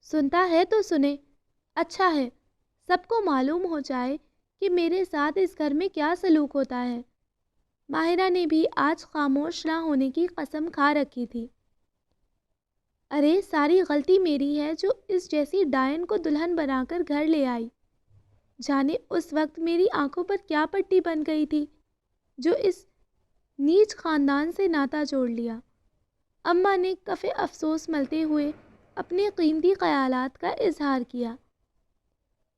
سنتا ہے تو سنے، اچھا ہے سب کو معلوم ہو جائے کہ میرے ساتھ اس گھر میں کیا سلوک ہوتا ہے۔ ماہرہ نے بھی آج خاموش نہ ہونے کی قسم کھا رکھی تھی۔ ارے ساری غلطی میری ہے جو اس جیسی ڈائن کو دلہن بنا کر گھر لے آئی۔ جانے اس وقت میری آنکھوں پر کیا پٹی بن گئی تھی جو اس نیچ خاندان سے ناتا جوڑ لیا۔ اماں نے کف افسوس ملتے ہوئے اپنے قیمتی خیالات کا اظہار کیا۔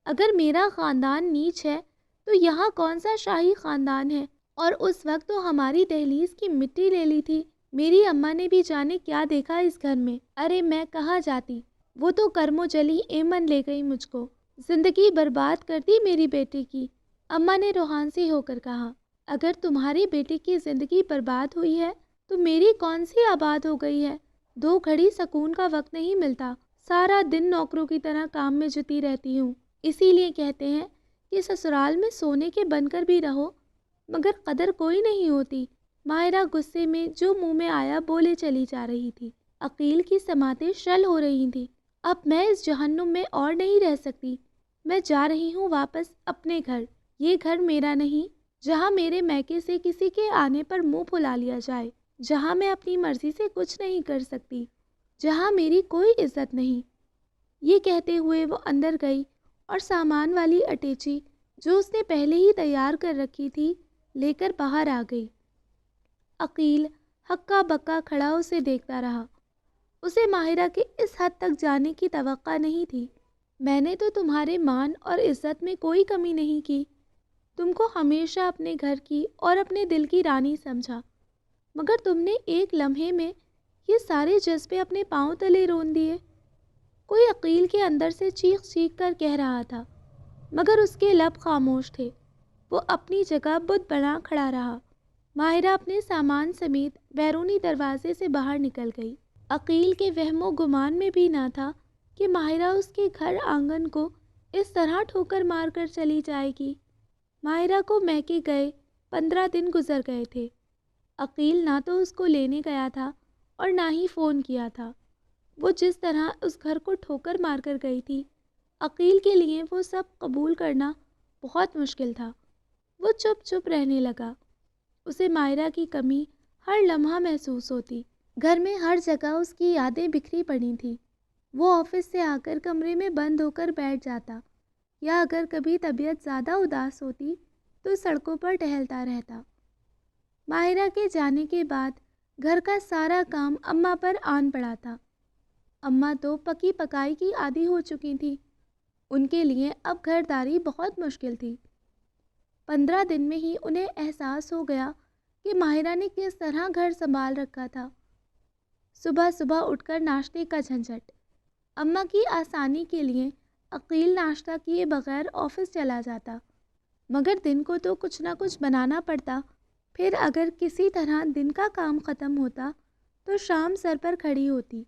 اگر میرا خاندان نیچ ہے تو یہاں کون سا شاہی خاندان ہے؟ اور اس وقت تو ہماری دہلیز کی مٹی لے لی تھی۔ میری اماں نے بھی جانے کیا دیکھا اس گھر میں۔ ارے میں کہاں جاتی، وہ تو کرم و جلی ایمن لے گئی مجھ کو، زندگی برباد کر دی میری بیٹی کی۔ اماں نے روحانسی ہو کر کہا، اگر تمہاری بیٹی کی زندگی برباد ہوئی ہے تو میری کون سی آباد ہو گئی ہے؟ 2 گھڑی سکون کا وقت نہیں ملتا، سارا دن نوکروں کی طرح کام میں جتی رہتی ہوں۔ اسی لیے کہتے ہیں کہ سسرال میں سونے کے بن کر بھی رہو مگر قدر کوئی نہیں ہوتی۔ ماہرہ غصے میں جو منہ میں آیا بولے چلی جا رہی تھی۔ عقیل کی سماعتیں شل ہو رہی تھیں۔ اب میں اس جہنم میں اور نہیں رہ سکتی، میں جا رہی ہوں واپس اپنے گھر۔ یہ گھر میرا نہیں جہاں میرے میکے سے کسی کے آنے پر منہ پھلا لیا جائے، جہاں میں اپنی مرضی سے کچھ نہیں کر سکتی، جہاں میری کوئی عزت نہیں۔ یہ کہتے ہوئے وہ اندر گئی اور سامان والی اٹیچی جو اس نے پہلے ہی تیار کر رکھی تھی لے کر باہر آ گئی۔ عقیل ہکا بکا کھڑا اسے دیکھتا رہا۔ اسے ماہرہ کے اس حد تک جانے کی توقع نہیں تھی۔ میں نے تو تمہارے مان اور عزت میں کوئی کمی نہیں کی، تم کو ہمیشہ اپنے گھر کی اور اپنے دل کی رانی سمجھا، مگر تم نے ایک لمحے میں یہ سارے جذبے اپنے پاؤں تلے رون دیے۔ کوئی عقیل کے اندر سے چیخ چیخ کر کہہ رہا تھا، مگر اس کے لب خاموش تھے۔ وہ اپنی جگہ بت بنا کھڑا رہا۔ ماہرہ اپنے سامان سمیت بیرونی دروازے سے باہر نکل گئی۔ عقیل کے وہم و گمان میں بھی نہ تھا کہ ماہرہ اس کے گھر آنگن کو اس طرح ٹھوکر مار کر چلی جائے گی۔ ماہرہ کو میکے گئے 15 دن گزر گئے تھے۔ عقیل نہ تو اس کو لینے گیا تھا اور نہ ہی فون کیا تھا۔ وہ جس طرح اس گھر کو ٹھوکر مار کر گئی تھی، عقیل کے لیے وہ سب قبول کرنا بہت مشکل تھا۔ وہ چپ چپ رہنے لگا۔ اسے ماہرہ کی کمی ہر لمحہ محسوس ہوتی۔ گھر میں ہر جگہ اس کی یادیں بکھری پڑی تھیں۔ وہ آفس سے آ کر کمرے میں بند ہو کر بیٹھ جاتا، یا اگر کبھی طبیعت زیادہ اداس ہوتی تو سڑکوں پر ٹہلتا رہتا۔ ماہرہ کے جانے کے بعد گھر کا سارا کام اماں پر آن پڑا تھا۔ اماں تو پکی پکائی کی عادی ہو چکی تھی۔ ان کے لیے اب گھرداری بہت مشکل تھی۔ 15 دن میں ہی انہیں احساس ہو گیا کہ ماہرہ نے کس طرح گھر سنبھال رکھا تھا۔ صبح صبح اٹھ کر ناشتے کا جھنجھٹ۔ اماں کی آسانی کے لیے عقیل ناشتہ کیے بغیر آفس چلا جاتا، مگر دن کو تو کچھ نہ کچھ بنانا پڑتا۔ پھر اگر کسی طرح دن کا کام ختم ہوتا تو شام سر پر کھڑی ہوتی۔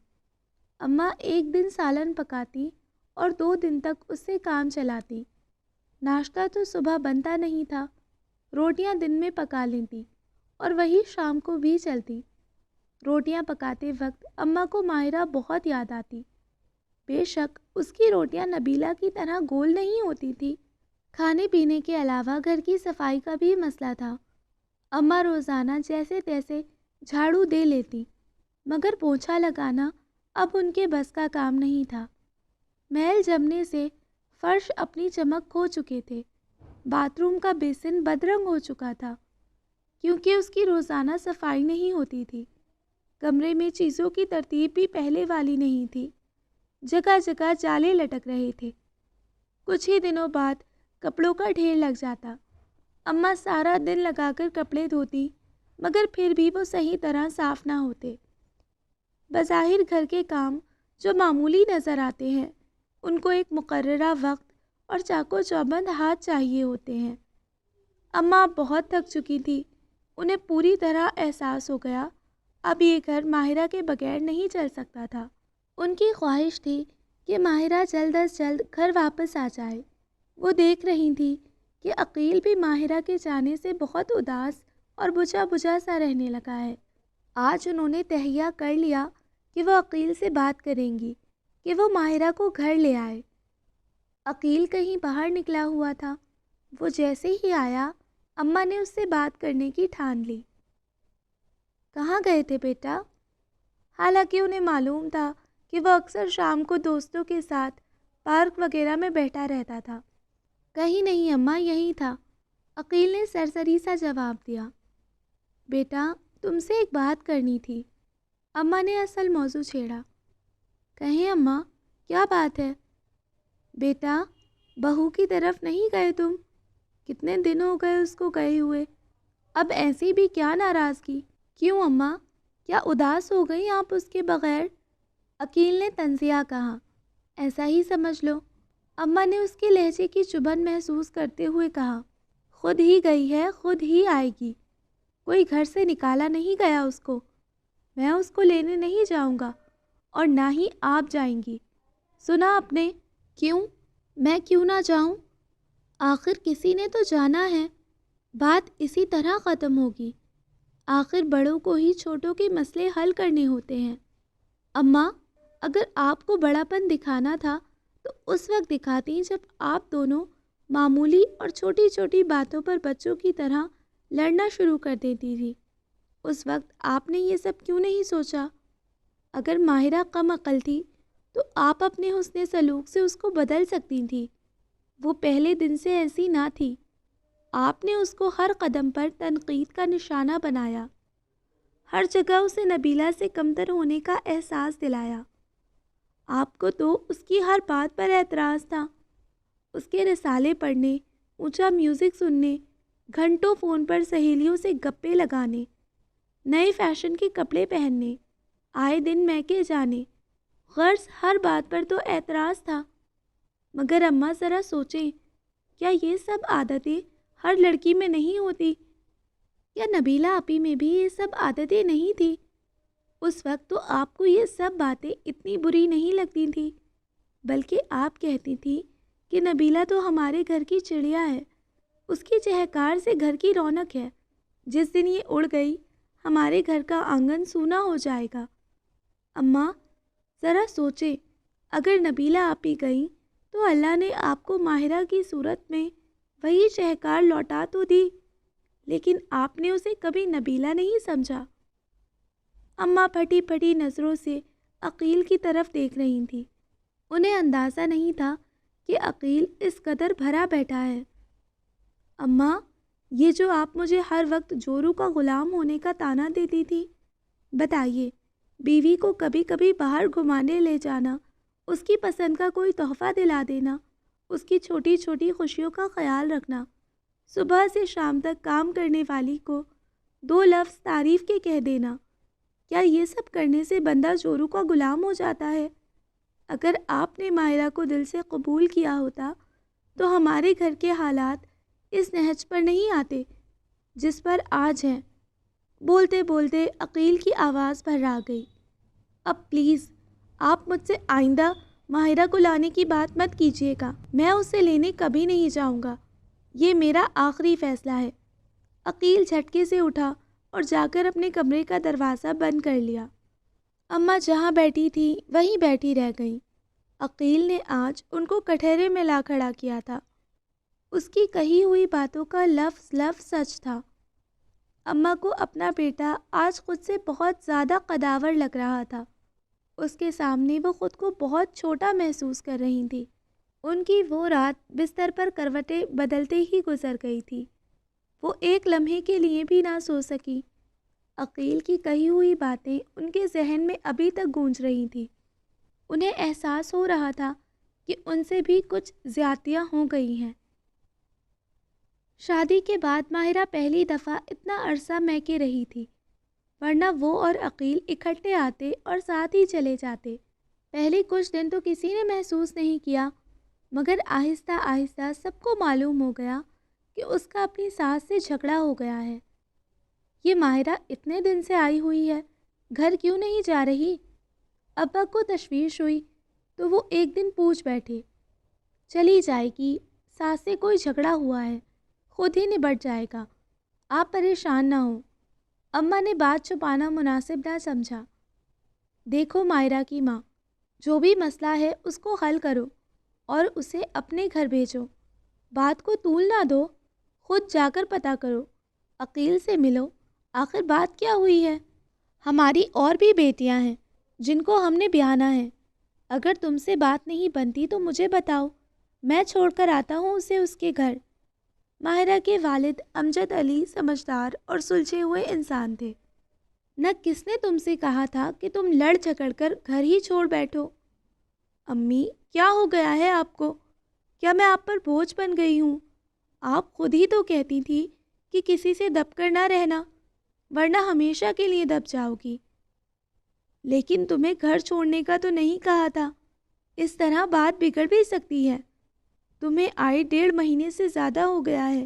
اماں ایک دن سالن پکاتی اور 2 دن تک اس سے کام چلاتی۔ ناشتہ تو صبح بنتا نہیں تھا، روٹیاں دن میں پکا لیتی اور وہی شام کو بھی چلتی۔ روٹیاں پکاتے وقت اماں کو ماہرہ بہت یاد آتی۔ بے شک اس کی روٹیاں نبیلہ کی طرح گول نہیں ہوتی تھی۔ کھانے پینے کے علاوہ گھر کی صفائی کا بھی مسئلہ تھا۔ اماں روزانہ جیسے تیسے جھاڑو دے لیتی، مگر پوچھا لگانا اب ان کے بس کا کام نہیں تھا۔ میل جمنے سے فرش اپنی چمک کھو چکے تھے۔ باتھ روم کا بیسن بدرنگ ہو چکا تھا، کیونکہ اس کی روزانہ صفائی نہیں ہوتی تھی۔ کمرے میں چیزوں کی ترتیب بھی پہلے والی نہیں تھی، جگہ جگہ جالے لٹک رہے تھے۔ کچھ ہی دنوں بعد کپڑوں کا ڈھیر لگ جاتا۔ اماں سارا دن لگا کر کپڑے دھوتی، مگر پھر بھی وہ صحیح طرح صاف نہ ہوتے۔ بظاہر گھر کے کام جو معمولی نظر آتے ہیں، ان کو ایک مقررہ وقت اور چاقو چوبند ہاتھ چاہیے ہوتے ہیں۔ اماں بہت تھک چکی تھی۔ انہیں پوری طرح احساس ہو گیا اب یہ گھر ماہرہ کے بغیر نہیں چل سکتا تھا۔ ان کی خواہش تھی کہ ماہرہ جلد از جلد گھر واپس آ جائے۔ وہ دیکھ رہی تھی کہ عقیل بھی ماہرہ کے جانے سے بہت اداس اور بجھا بجھا سا رہنے لگا ہے۔ آج انہوں نے تہیہ کر لیا کہ وہ عقیل سے بات کریں گی کہ وہ ماہرہ کو گھر لے آئے۔ عقیل کہیں باہر نکلا ہوا تھا۔ وہ جیسے ہی آیا، اماں نے اس سے بات کرنے کی ٹھان لی۔ کہاں گئے تھے بیٹا؟ حالانکہ انہیں معلوم تھا کہ وہ اکثر شام کو دوستوں کے ساتھ پارک وغیرہ میں بیٹھا رہتا تھا۔ کہیں نہیں اماں، یہی تھا، عقیل نے سرسری سا جواب دیا۔ بیٹا تم سے ایک بات کرنی تھی۔ اماں نے اصل موضوع چھیڑا۔ کہیں اماں، کیا بات ہے؟ بیٹا بہو کی طرف نہیں گئے تم؟ کتنے دن ہو گئے اس کو گئے ہوئے، اب ایسی بھی کیا ناراضگی؟ کیوں اماں، کیا اداس ہو گئی آپ اس کے بغیر؟ عقیل نے تنزیہ کہا۔ ایسا ہی سمجھ لو، اماں نے اس کے لہجے کی چبھن محسوس کرتے ہوئے کہا۔ خود ہی گئی ہے، خود ہی آئے گی، کوئی گھر سے نکالا نہیں گیا اس کو۔ میں اس کو لینے نہیں جاؤں گا اور نہ ہی آپ جائیں گی، سنا آپ نے؟ کیوں؟ میں کیوں نہ جاؤں؟ آخر کسی نے تو جانا ہے، بات اسی طرح ختم ہوگی۔ آخر بڑوں کو ہی چھوٹوں کے مسئلے حل کرنے ہوتے ہیں۔ اماں، اگر آپ کو بڑا پن دکھانا تھا تو اس وقت دکھاتی جب آپ دونوں معمولی اور چھوٹی چھوٹی باتوں پر بچوں کی طرح لڑنا شروع کر دیتی تھی۔ اس وقت آپ نے یہ سب کیوں نہیں سوچا؟ اگر ماہرہ کم عقل تھی تو آپ اپنے حسن سلوک سے اس کو بدل سکتی تھی۔ وہ پہلے دن سے ایسی نہ تھی۔ آپ نے اس کو ہر قدم پر تنقید کا نشانہ بنایا، ہر جگہ اسے نبیلہ سے کمتر ہونے کا احساس دلایا۔ آپ کو تو اس کی ہر بات پر اعتراض تھا۔ اس کے رسالے پڑھنے، اونچا میوزک سننے، گھنٹوں فون پر سہیلیوں سے گپے لگانے، نئے فیشن کے کپڑے پہننے، آئے دن میکے جانے، غرض ہر بات پر تو اعتراض تھا۔ مگر اماں ذرا سوچیں، کیا یہ سب عادتیں ہر لڑکی میں نہیں ہوتی؟ کیا نبیلہ آپی میں بھی یہ سب عادتیں نہیں تھی؟ اس وقت تو آپ کو یہ سب باتیں اتنی بری نہیں لگتی تھیں، بلکہ آپ کہتی تھی کہ نبیلہ تو ہمارے گھر کی چڑیا ہے، اس کی چہکار سے گھر کی رونق ہے، جس دن یہ اڑ گئی ہمارے گھر کا آنگن سونا ہو جائے گا۔ اماں ذرا سوچیں، اگر نبیلہ آپی گئیں تو اللہ نے آپ کو ماہرہ کی صورت میں وہی شہکار لوٹا تو دی، لیکن آپ نے اسے کبھی نبیلہ نہیں سمجھا۔ اماں پھٹی پھٹی نظروں سے عقیل کی طرف دیکھ رہی تھی۔ انہیں اندازہ نہیں تھا کہ عقیل اس قدر بھرا بیٹھا ہے۔ اماں، یہ جو آپ مجھے ہر وقت جورو کا غلام ہونے کا طعنہ دیتی تھی، بتائیے، بیوی کو کبھی کبھی باہر گھمانے لے جانا، اس کی پسند کا کوئی تحفہ دلا دینا، اس کی چھوٹی چھوٹی خوشیوں کا خیال رکھنا، صبح سے شام تک کام کرنے والی کو 2 لفظ تعریف کے کہہ دینا، کیا یہ سب کرنے سے بندہ جورو کا غلام ہو جاتا ہے؟ اگر آپ نے ماہرہ کو دل سے قبول کیا ہوتا تو ہمارے گھر کے حالات اس نہج پر نہیں آتے جس پر آج ہیں۔ بولتے بولتے عقیل کی آواز بھر گئی۔ اب پلیز آپ مجھ سے آئندہ ماہرہ کو لانے کی بات مت کیجیے گا، میں اسے لینے کبھی نہیں جاؤں گا، یہ میرا آخری فیصلہ ہے۔ عقیل جھٹکے سے اٹھا اور جا کر اپنے کمرے کا دروازہ بند کر لیا۔ اماں جہاں بیٹھی تھی وہیں بیٹھی رہ گئیں۔ عقیل نے آج ان کو کٹہرے میں لا کھڑا کیا تھا۔ اس کی کہی ہوئی باتوں کا لفظ لفظ سچ تھا۔ اماں کو اپنا بیٹا آج خود سے بہت زیادہ قداور لگ رہا تھا۔ اس کے سامنے وہ خود کو بہت چھوٹا محسوس کر رہی تھی۔ ان کی وہ رات بستر پر کروٹیں بدلتے ہی گزر گئی تھی۔ وہ ایک لمحے کے لیے بھی نہ سو سکی۔ عقیل کی کہی ہوئی باتیں ان کے ذہن میں ابھی تک گونج رہی تھیں۔ انہیں احساس ہو رہا تھا کہ ان سے بھی کچھ زیادتیاں ہو گئی ہیں۔ شادی کے بعد ماہرہ پہلی دفعہ اتنا عرصہ میکے رہی تھی، ورنہ وہ اور عقیل اکٹھے آتے اور ساتھ ہی چلے جاتے۔ پہلے کچھ دن تو کسی نے محسوس نہیں کیا، مگر آہستہ آہستہ سب کو معلوم ہو گیا کہ اس کا اپنی ساس سے جھگڑا ہو گیا ہے۔ یہ ماہرہ اتنے دن سے آئی ہوئی ہے، گھر کیوں نہیں جا رہی؟ ابا کو تشویش ہوئی تو وہ ایک دن پوچھ بیٹھے، چلی جائے گی، ساس سے کوئی جھگڑا ہوا ہے، خود ہی نبٹ جائے گا، آپ پریشان نہ ہوں۔ اماں نے بات چھپانا مناسب نہ سمجھا۔ دیکھو ماہرہ کی ماں، جو بھی مسئلہ ہے اس کو حل کرو اور اسے اپنے گھر بھیجو، بات کو طول نہ دو، خود جا کر پتہ کرو، عقیل سے ملو، آخر بات کیا ہوئی ہے؟ ہماری اور بھی بیٹیاں ہیں جن کو ہم نے بیانا ہے، اگر تم سے بات نہیں بنتی تو مجھے بتاؤ، میں چھوڑ کر آتا ہوں اسے اس کے گھر۔ ماہرہ کے والد امجد علی سمجھدار اور سلجھے ہوئے انسان تھے۔ نہ کس نے تم سے کہا تھا کہ تم لڑ جھگڑ کر گھر ہی چھوڑ بیٹھو؟ امی، کیا ہو گیا ہے آپ کو؟ کیا میں آپ پر بوجھ بن گئی ہوں؟ آپ خود ہی تو کہتی تھی کہ کسی سے دب کر نہ رہنا، ورنہ ہمیشہ کے لیے دب جاؤ گی۔ لیکن تمہیں گھر چھوڑنے کا تو نہیں کہا تھا، اس طرح بات بگڑ بھی سکتی ہے۔ تمہیں آئے 1.5 مہینے سے زیادہ ہو گیا ہے،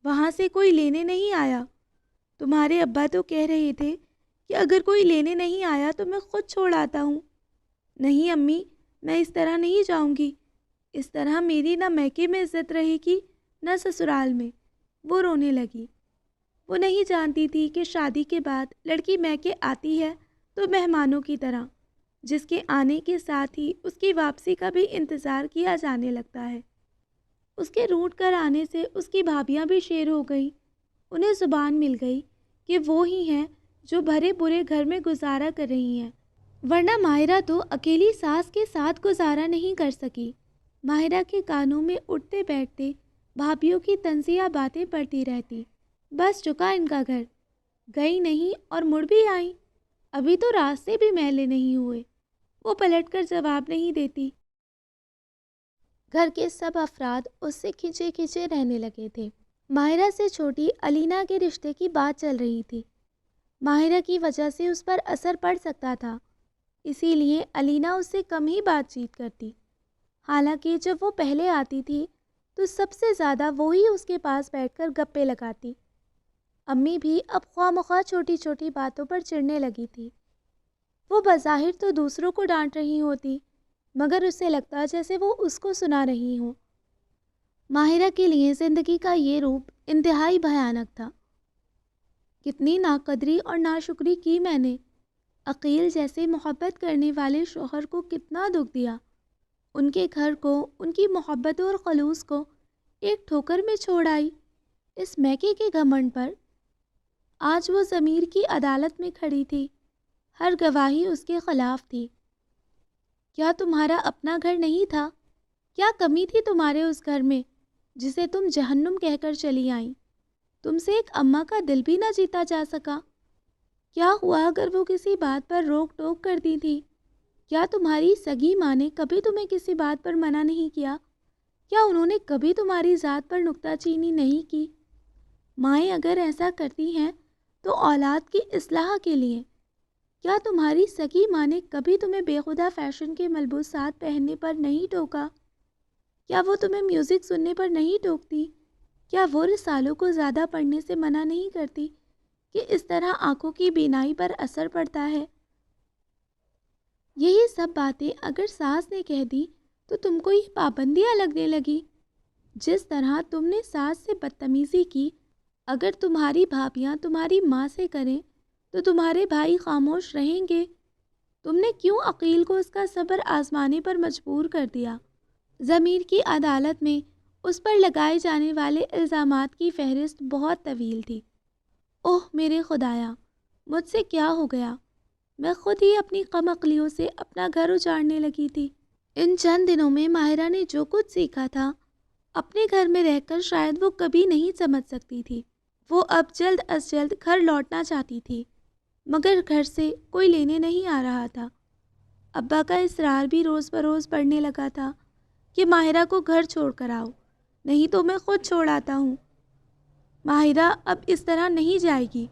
وہاں سے کوئی لینے نہیں آیا۔ تمہارے ابا تو کہہ رہے تھے کہ اگر کوئی لینے نہیں آیا تو میں خود چھوڑ آتا ہوں۔ نہیں امی، میں اس طرح نہیں جاؤں گی، اس طرح میری نہ میکے میں عزت رہے گی نہ سسرال میں۔ وہ رونے لگی۔ وہ نہیں جانتی تھی کہ شادی کے بعد لڑکی میکے آتی ہے تو مہمانوں کی طرح، جس کے آنے کے ساتھ ہی اس کی واپسی کا بھی انتظار کیا جانے لگتا ہے۔ اس کے روٹ کر آنے سے اس کی بھابیاں بھی شیر ہو گئیں۔ انہیں زبان مل گئی کہ وہ ہی ہیں جو بھرے برے گھر میں گزارا کر رہی ہیں، ورنہ ماہرہ تو اکیلی ساس کے ساتھ گزارا نہیں کر سکی۔ ماہرہ کے کانوں میں اٹھتے بیٹھتے بھابیوں کی تنزیہ باتیں پڑتی رہتی۔ بس چکا ان کا گھر، گئی نہیں اور مڑ بھی آئیں، ابھی تو راستے بھی میلے نہیں ہوئے۔ وہ پلٹ کر جواب نہیں دیتی۔ گھر کے سب افراد اس سے کھنچے کھنچے رہنے لگے تھے۔ ماہرہ سے چھوٹی علینا کے رشتے کی بات چل رہی تھی۔ ماہرہ کی وجہ سے اس پر اثر پڑ سکتا تھا، اسی لیے علینا اس سے کم ہی بات چیت کرتی۔ حالانکہ جب وہ پہلے آتی تھی تو سب سے زیادہ وہی اس کے پاس بیٹھ کر گپے لگاتی۔ امی بھی اب خواہ مخواہ چھوٹی چھوٹی باتوں پر چڑھنے لگی تھی۔ وہ بظاہر تو دوسروں کو ڈانٹ رہی ہوتی، مگر اسے لگتا جیسے وہ اس کو سنا رہی ہوں۔ ماہرہ کے لیے زندگی کا یہ روپ انتہائی بھیانک تھا۔ کتنی ناقدری اور ناشکری کی میں نے۔ عقیل جیسے محبت کرنے والے شوہر کو کتنا دکھ دیا، ان کے گھر کو، ان کی محبت اور خلوص کو ایک ٹھوکر میں چھوڑ آئی اس میکے کے گھمنڈ پر۔ آج وہ ضمیر کی عدالت میں کھڑی تھی، ہر گواہی اس کے خلاف تھی۔ کیا تمہارا اپنا گھر نہیں تھا؟ کیا کمی تھی تمہارے اس گھر میں جسے تم جہنم کہہ کر چلی آئیں؟ تم سے ایک اماں کا دل بھی نہ جیتا جا سکا؟ کیا ہوا اگر وہ کسی بات پر روک ٹوک کرتی تھی؟ کیا تمہاری سگی ماں نے کبھی تمہیں کسی بات پر منع نہیں کیا؟ کیا انہوں نے کبھی تمہاری ذات پر نکتہ چینی نہیں کی؟ مائیں اگر ایسا کرتی ہیں تو اولاد کی اصلاح کے لیے۔ کیا تمہاری سگی ماں نے کبھی تمہیں بے خدا فیشن کے ملبوسات پہننے پر نہیں ٹوکا؟ کیا وہ تمہیں میوزک سننے پر نہیں ٹوکتی؟ کیا وہ رسالوں کو زیادہ پڑھنے سے منع نہیں کرتی کہ اس طرح آنکھوں کی بینائی پر اثر پڑتا ہے؟ یہی سب باتیں اگر ساس نے کہہ دی تو تم کو یہ پابندیاں لگنے لگی۔ جس طرح تم نے ساس سے بدتمیزی کی، اگر تمہاری بھابیاں تمہاری ماں سے کریں تو تمہارے بھائی خاموش رہیں گے؟ تم نے کیوں عقیل کو اس کا صبر آزمانے پر مجبور کر دیا؟ ضمیر کی عدالت میں اس پر لگائے جانے والے الزامات کی فہرست بہت طویل تھی۔ اوہ میرے خدایا، مجھ سے کیا ہو گیا؟ میں خود ہی اپنی کم عقلیوں سے اپنا گھر اجاڑنے لگی تھی۔ ان چند دنوں میں ماہرہ نے جو کچھ سیکھا تھا اپنے گھر میں رہ کر شاید وہ کبھی نہیں سمجھ سکتی تھی۔ وہ اب جلد از جلد گھر لوٹنا چاہتی تھی، مگر گھر سے کوئی لینے نہیں آ رہا تھا۔ ابا کا اصرار بھی روز بروز بڑھنے لگا تھا کہ ماہرہ کو گھر چھوڑ کر آؤ، نہیں تو میں خود چھوڑ آتا ہوں۔ ماہرہ اب اس طرح نہیں جائے گی،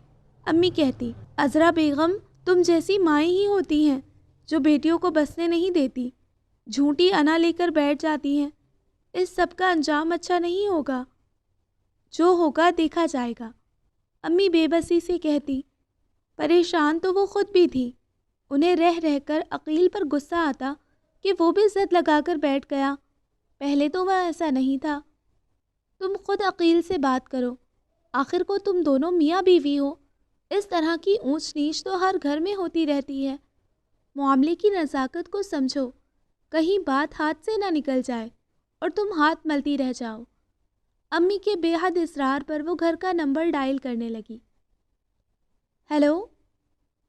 امی کہتی۔ عذرا بیگم تم جیسی مائیں ہی ہوتی ہیں جو بیٹیوں کو بسنے نہیں دیتی، جھوٹی انا لے کر بیٹھ جاتی ہیں۔ اس سب کا انجام اچھا نہیں ہوگا، جو ہوگا دیکھا جائے گا، امی بے بسی سے کہتی۔ پریشان تو وہ خود بھی تھی۔ انہیں رہ رہ کر عقیل پر غصہ آتا کہ وہ بھی ضد لگا کر بیٹھ گیا۔ پہلے تو وہ ایسا نہیں تھا۔ تم خود عقیل سے بات کرو، آخر کو تم دونوں میاں بیوی ہو۔ اس طرح کی اونچ نیچ تو ہر گھر میں ہوتی رہتی ہے۔ معاملے کی نزاکت کو سمجھو، کہیں بات ہاتھ سے نہ نکل جائے اور تم ہاتھ ملتی رہ جاؤ۔ امی کے بے حد اصرار پر وہ گھر کا نمبر ڈائل کرنے لگی۔ ہیلو،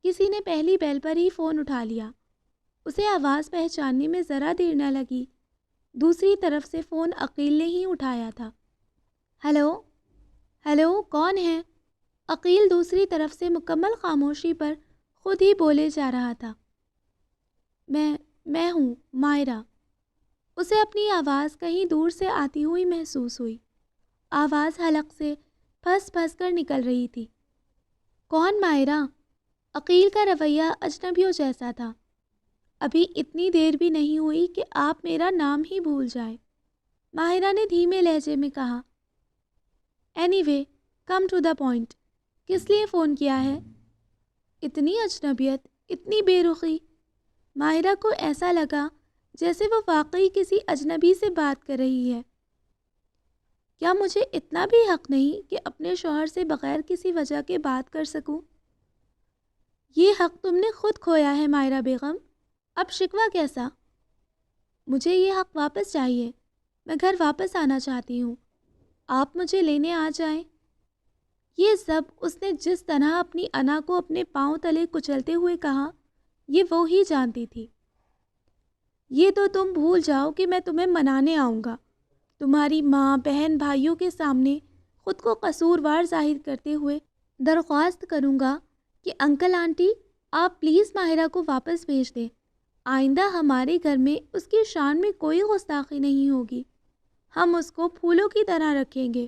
کسی نے پہلی بیل پر ہی فون اٹھا لیا۔ اسے آواز پہچاننے میں ذرا دیر نہ لگی۔ دوسری طرف سے فون عقیل نے ہی اٹھایا تھا۔ ہیلو ہیلو، کون ہے؟ عقیل دوسری طرف سے مکمل خاموشی پر خود ہی بولے جا رہا تھا۔ میں ہوں ماہرہ۔ اسے اپنی آواز کہیں دور سے آتی ہوئی محسوس ہوئی۔ آواز حلق سے پھنس پھنس کر نکل رہی تھی۔ کون ماہرہ؟ عقیل کا رویہ اجنبیوں جیسا تھا۔ ابھی اتنی دیر بھی نہیں ہوئی کہ آپ میرا نام ہی بھول جائیں۔ ماہرہ نے دھیمے لہجے میں کہا۔ Anyway, come to the point, کس لیے فون کیا ہے؟ اتنی اجنبیت، اتنی بے رخی۔ ماہرہ کو ایسا لگا جیسے وہ واقعی کسی اجنبی سے بات کر رہی ہے۔ کیا مجھے اتنا بھی حق نہیں کہ اپنے شوہر سے بغیر کسی وجہ کے بات کر سکوں؟ یہ حق تم نے خود کھویا ہے ماہرہ بیگم، اب شکوہ کیسا؟ مجھے یہ حق واپس چاہیے، میں گھر واپس آنا چاہتی ہوں، آپ مجھے لینے آ جائیں۔ یہ سب اس نے جس طرح اپنی انا کو اپنے پاؤں تلے کچلتے ہوئے کہا، یہ وہ ہی جانتی تھی۔ یہ تو تم بھول جاؤ کہ میں تمہیں منانے آؤں گا، تمہاری ماں، بہن، بھائیوں کے سامنے خود کو قصوروار ظاہر کرتے ہوئے درخواست کروں گا کہ انکل آنٹی آپ پلیز ماہرہ کو واپس بھیج دیں۔ آئندہ ہمارے گھر میں اس کی شان میں کوئی گستاخی نہیں ہوگی، ہم اس کو پھولوں کی طرح رکھیں گے،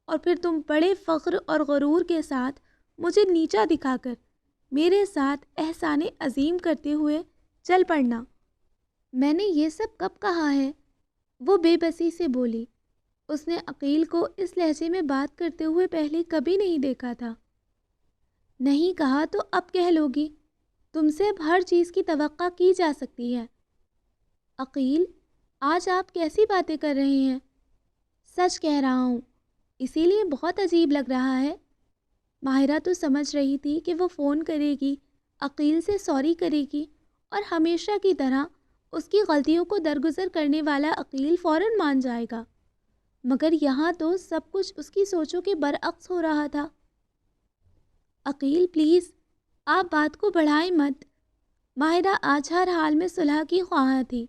اور پھر تم بڑے فخر اور غرور کے ساتھ مجھے نیچا دکھا کر میرے ساتھ احسان عظیم کرتے ہوئے چل پڑنا۔ میں نے یہ سب کب کہا ہے؟ وہ بے بسی سے بولی۔ اس نے عقیل کو اس لہجے میں بات کرتے ہوئے پہلے کبھی نہیں دیکھا تھا۔ نہیں کہا تو اب کہہ لو گی، تم سے اب ہر چیز کی توقع کی جا سکتی ہے۔ عقیل، آج آپ کیسی باتیں کر رہے ہیں؟ سچ کہہ رہا ہوں، اسی لیے بہت عجیب لگ رہا ہے۔ ماہرہ تو سمجھ رہی تھی کہ وہ فون کرے گی، عقیل سے سوری کرے گی، اور ہمیشہ کی طرح اس کی غلطیوں کو درگزر کرنے والا عقیل فوراً مان جائے گا، مگر یہاں تو سب کچھ اس کی سوچوں کے برعکس ہو رہا تھا۔ عقیل پلیز، آپ بات کو بڑھائیں مت۔ ماہرہ آج ہر حال میں صلح کی خواہاں تھی،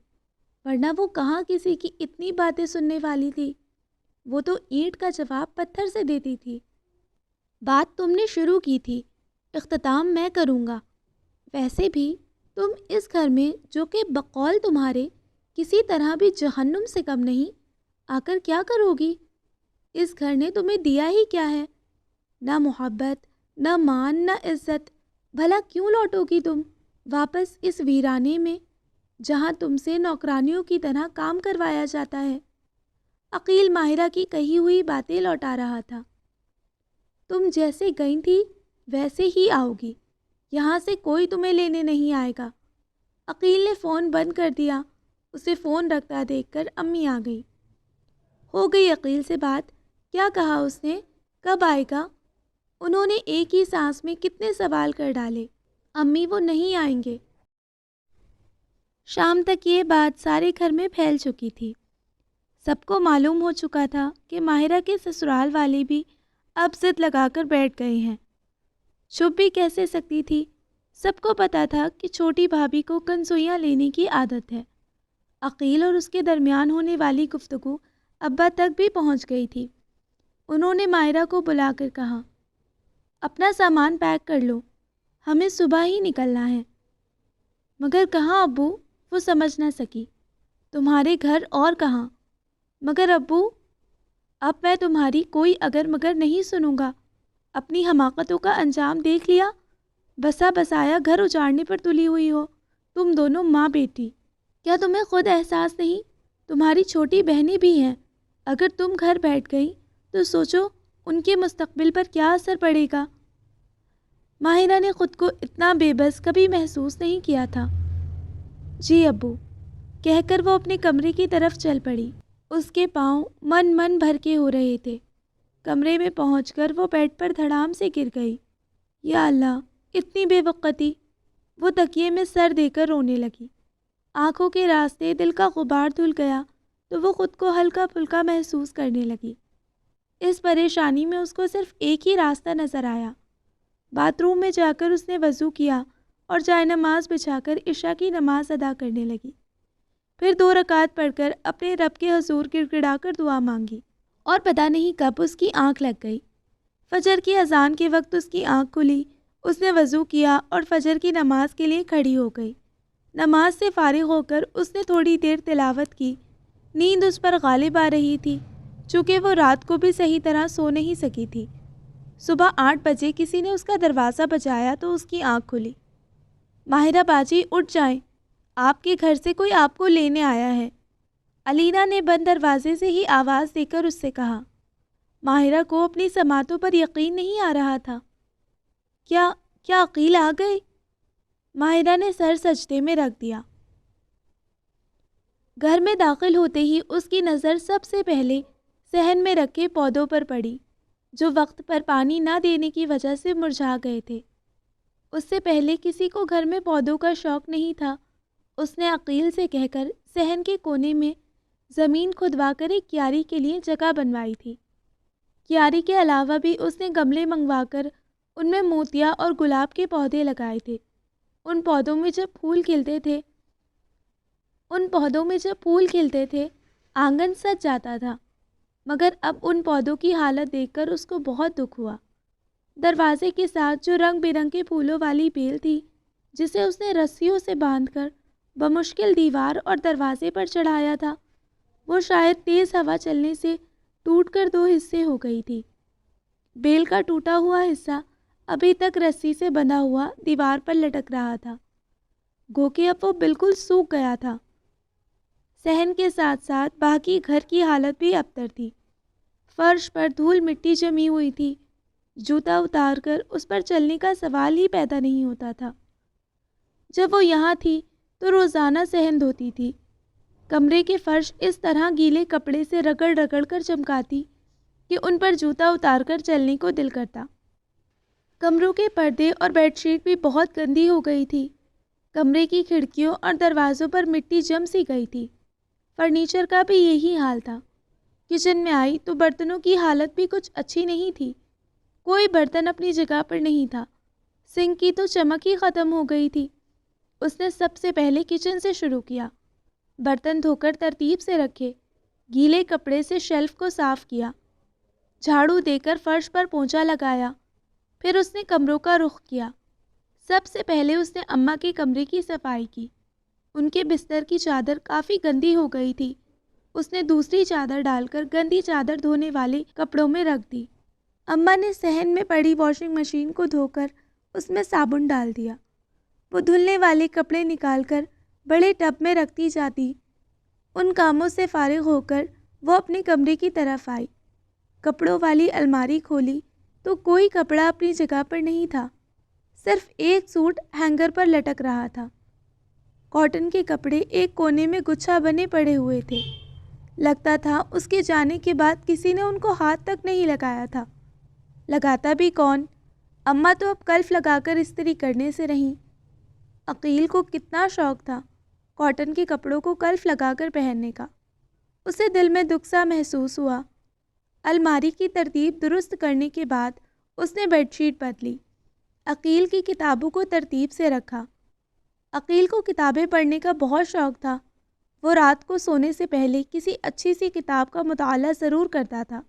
ورنہ وہ کہاں کسی کی اتنی باتیں سننے والی تھی۔ وہ تو اینٹ کا جواب پتھر سے دیتی تھی۔ بات تم نے شروع کی تھی، اختتام میں کروں گا۔ ویسے بھی تم اس گھر میں، جو کہ بقول تمہارے کسی طرح بھی جہنم سے کم نہیں، آ کر کیا کرو گی؟ اس گھر نے تمہیں دیا ہی کیا ہے؟ نہ محبت، نہ مان، نہ عزت۔ بھلا کیوں لوٹو گی تم واپس اس ویرانے میں جہاں تم سے نوکرانیوں کی طرح کام کروایا جاتا ہے؟ عقیل ماہرہ کی کہی ہوئی باتیں لوٹا رہا تھا۔ تم جیسے گئی تھی ویسے ہی آؤ گی، یہاں سے کوئی تمہیں لینے نہیں آئے گا۔ عقیل نے فون بند کر دیا۔ اسے فون رکھتا دیکھ کر امی آ گئی۔ ہو گئی عقیل سے بات؟ کیا کہا اس نے؟ کب آئے گا؟ انہوں نے ایک ہی سانس میں کتنے سوال کر ڈالے۔ امی وہ نہیں آئیں گے۔ شام تک یہ بات سارے گھر میں پھیل چکی تھی۔ سب کو معلوم ہو چکا تھا کہ ماہرہ کے سسرال والے بھی اب ضد لگا کر بیٹھ گئے ہیں۔ چھپ بھی کیسے سکتی تھی؟ سب کو پتا تھا کہ چھوٹی بھابھی کو کنسوئیاں لینے کی عادت ہے۔ عقیل اور اس کے درمیان ہونے والی گفتگو ابا تک بھی پہنچ گئی تھی۔ انہوں نے ماہرہ کو بلا کر کہا، اپنا سامان پیک کر لو، ہمیں صبح ہی نکلنا ہے۔ مگر کہاں ابو؟ وہ سمجھ نہ سکی۔ تمہارے گھر اور کہاں؟ مگر ابو، اب میں تمہاری کوئی اگر مگر نہیں سنوں گا۔ اپنی حماقتوں کا انجام دیکھ لیا؟ بسا بسایا گھر اجاڑنے پر تلی ہوئی ہو تم دونوں ماں بیٹی۔ کیا تمہیں خود احساس نہیں؟ تمہاری چھوٹی بہنیں بھی ہیں، اگر تم گھر بیٹھ گئی تو سوچو ان کے مستقبل پر کیا اثر پڑے گا۔ ماہرہ نے خود کو اتنا بے بس کبھی محسوس نہیں کیا تھا۔ جی ابو، کہہ کر وہ اپنے کمرے کی طرف چل پڑی۔ اس کے پاؤں من بھر کے ہو رہے تھے۔ کمرے میں پہنچ کر وہ بیڈ پر دھڑام سے گر گئی۔ یا اللہ، اتنی بے وقتی! وہ تکیے میں سر دے کر رونے لگی۔ آنکھوں کے راستے دل کا غبار دھل گیا تو وہ خود کو ہلکا پھلکا محسوس کرنے لگی۔ اس پریشانی میں اس کو صرف ایک ہی راستہ نظر آیا۔ باتھ روم میں جا کر اس نے وضو کیا اور جائے نماز بچھا کر عشاء کی نماز ادا کرنے لگی۔ پھر 2 رکعت پڑھ کر اپنے رب کے حضور گڑ گڑا کر دعا مانگی، اور پتہ نہیں کب اس کی آنکھ لگ گئی۔ فجر کی اذان کے وقت اس کی آنکھ کھلی۔ اس نے وضو کیا اور فجر کی نماز کے لیے کھڑی ہو گئی۔ نماز سے فارغ ہو کر اس نے تھوڑی دیر تلاوت کی۔ نیند اس پر غالب آ رہی تھی، چونکہ وہ رات کو بھی صحیح طرح سو نہیں سکی تھی۔ صبح 8 بجے کسی نے اس کا دروازہ بجایا تو اس کی آنکھ کھلی۔ ماہرہ باجی اٹھ جائیں، آپ کے گھر سے کوئی آپ کو لینے آیا ہے، علینا نے بند دروازے سے ہی آواز دے کر اس سے کہا۔ ماہرہ کو اپنی سماعتوں پر یقین نہیں آ رہا تھا۔ کیا عقیل آ گئے؟ ماہرہ نے سر سجدے میں رکھ دیا۔ گھر میں داخل ہوتے ہی اس کی نظر سب سے پہلے صحن میں رکھے پودوں پر پڑی، جو وقت پر پانی نہ دینے کی وجہ سے مرجھا گئے تھے۔ اس سے پہلے کسی کو گھر میں پودوں کا شوق نہیں تھا۔ اس نے عقیل سے کہہ کر صحن کے کونے میں زمین کھدوا کر ایک کیاری کے لیے جگہ بنوائی تھی۔ کیاری کے علاوہ بھی اس نے گملے منگوا کر ان میں موتیا اور گلاب کے پودے لگائے تھے۔ ان پودوں میں جب پھول کھلتے تھے آنگن سج جاتا تھا، مگر اب ان پودوں کی حالت دیکھ کر اس کو بہت دکھ ہوا۔ دروازے کے ساتھ جو رنگ برنگ کے پھولوں والی بیل تھی، جسے اس نے رسیوں سے باندھ کر بمشکل دیوار اور دروازے پر چڑھایا تھا۔ وہ شاید تیز ہوا چلنے سے ٹوٹ کر 2 حصے ہو گئی تھی۔ بیل کا ٹوٹا ہوا حصہ ابھی تک رسی سے بندھا ہوا دیوار پر لٹک رہا تھا، گو کہ اب وہ بالکل سوکھ گیا تھا۔ صحن کے ساتھ ساتھ باقی گھر کی حالت بھی ابتر تھی۔ فرش پر دھول مٹی جمی ہوئی تھی، جوتا اتار کر اس پر چلنے کا سوال ہی پیدا نہیں ہوتا تھا۔ جب وہ یہاں تھی تو روزانہ صحن دھوتی تھی۔ کمرے کے فرش اس طرح گیلے کپڑے سے رگڑ رگڑ کر چمکاتی کہ ان پر جوتا اتار کر چلنے کو دل کرتا۔ کمروں کے پردے اور بیڈ شیٹ بھی بہت گندی ہو گئی تھی۔ کمرے کی کھڑکیوں اور دروازوں پر مٹی جم سی گئی تھی۔ فرنیچر کا بھی یہی حال تھا۔ کچن میں آئی تو برتنوں کی حالت بھی کچھ اچھی نہیں تھی۔ کوئی برتن اپنی جگہ پر نہیں تھا۔ سنک کی تو چمک ہی ختم ہو گئی تھی۔ اس نے سب سے پہلے کچن سے شروع کیا۔ برتن دھو کر ترتیب سے رکھے، گیلے کپڑے سے شیلف کو صاف کیا، جھاڑو دے کر فرش پر پونچھا لگایا۔ پھر اس نے کمروں کا رخ کیا۔ سب سے پہلے اس نے اماں کے کمرے کی صفائی کی۔ ان کے بستر کی چادر کافی گندی ہو گئی تھی۔ اس نے دوسری چادر ڈال کر گندی چادر دھونے والے کپڑوں میں رکھ دی۔ اماں نے صحن میں پڑی واشنگ مشین کو دھو کر اس میں صابن ڈال دیا۔ وہ دھلنے والے کپڑے نکال کر بڑے ٹب میں رکھتی جاتی۔ ان کاموں سے فارغ ہو کر وہ اپنے کمرے کی طرف آئی۔ کپڑوں والی الماری کھولی تو کوئی کپڑا اپنی جگہ پر نہیں تھا۔ صرف ایک سوٹ ہینگر پر لٹک رہا تھا۔ کاٹن کے کپڑے ایک کونے میں گچھا بنے پڑے ہوئے تھے۔ لگتا تھا اس کے جانے کے بعد کسی نے ان کو ہاتھ تک نہیں لگایا تھا۔ لگاتا بھی کون؟ اماں تو اب کلف لگا کر استری کرنے سے رہیں۔ عقیل کو کتنا شوق تھا کاٹن کے کپڑوں کو کلف لگا کر پہننے کا۔ اسے دل میں دکھ سا محسوس ہوا۔ الماری کی ترتیب درست کرنے کے بعد اس نے بیڈ شیٹ بدلی۔ عقیل کی کتابوں کو ترتیب سے رکھا۔ عقیل کو کتابیں پڑھنے کا بہت شوق تھا۔ وہ رات کو سونے سے پہلے کسی اچھی سی کتاب کا مطالعہ ضرور کرتا تھا۔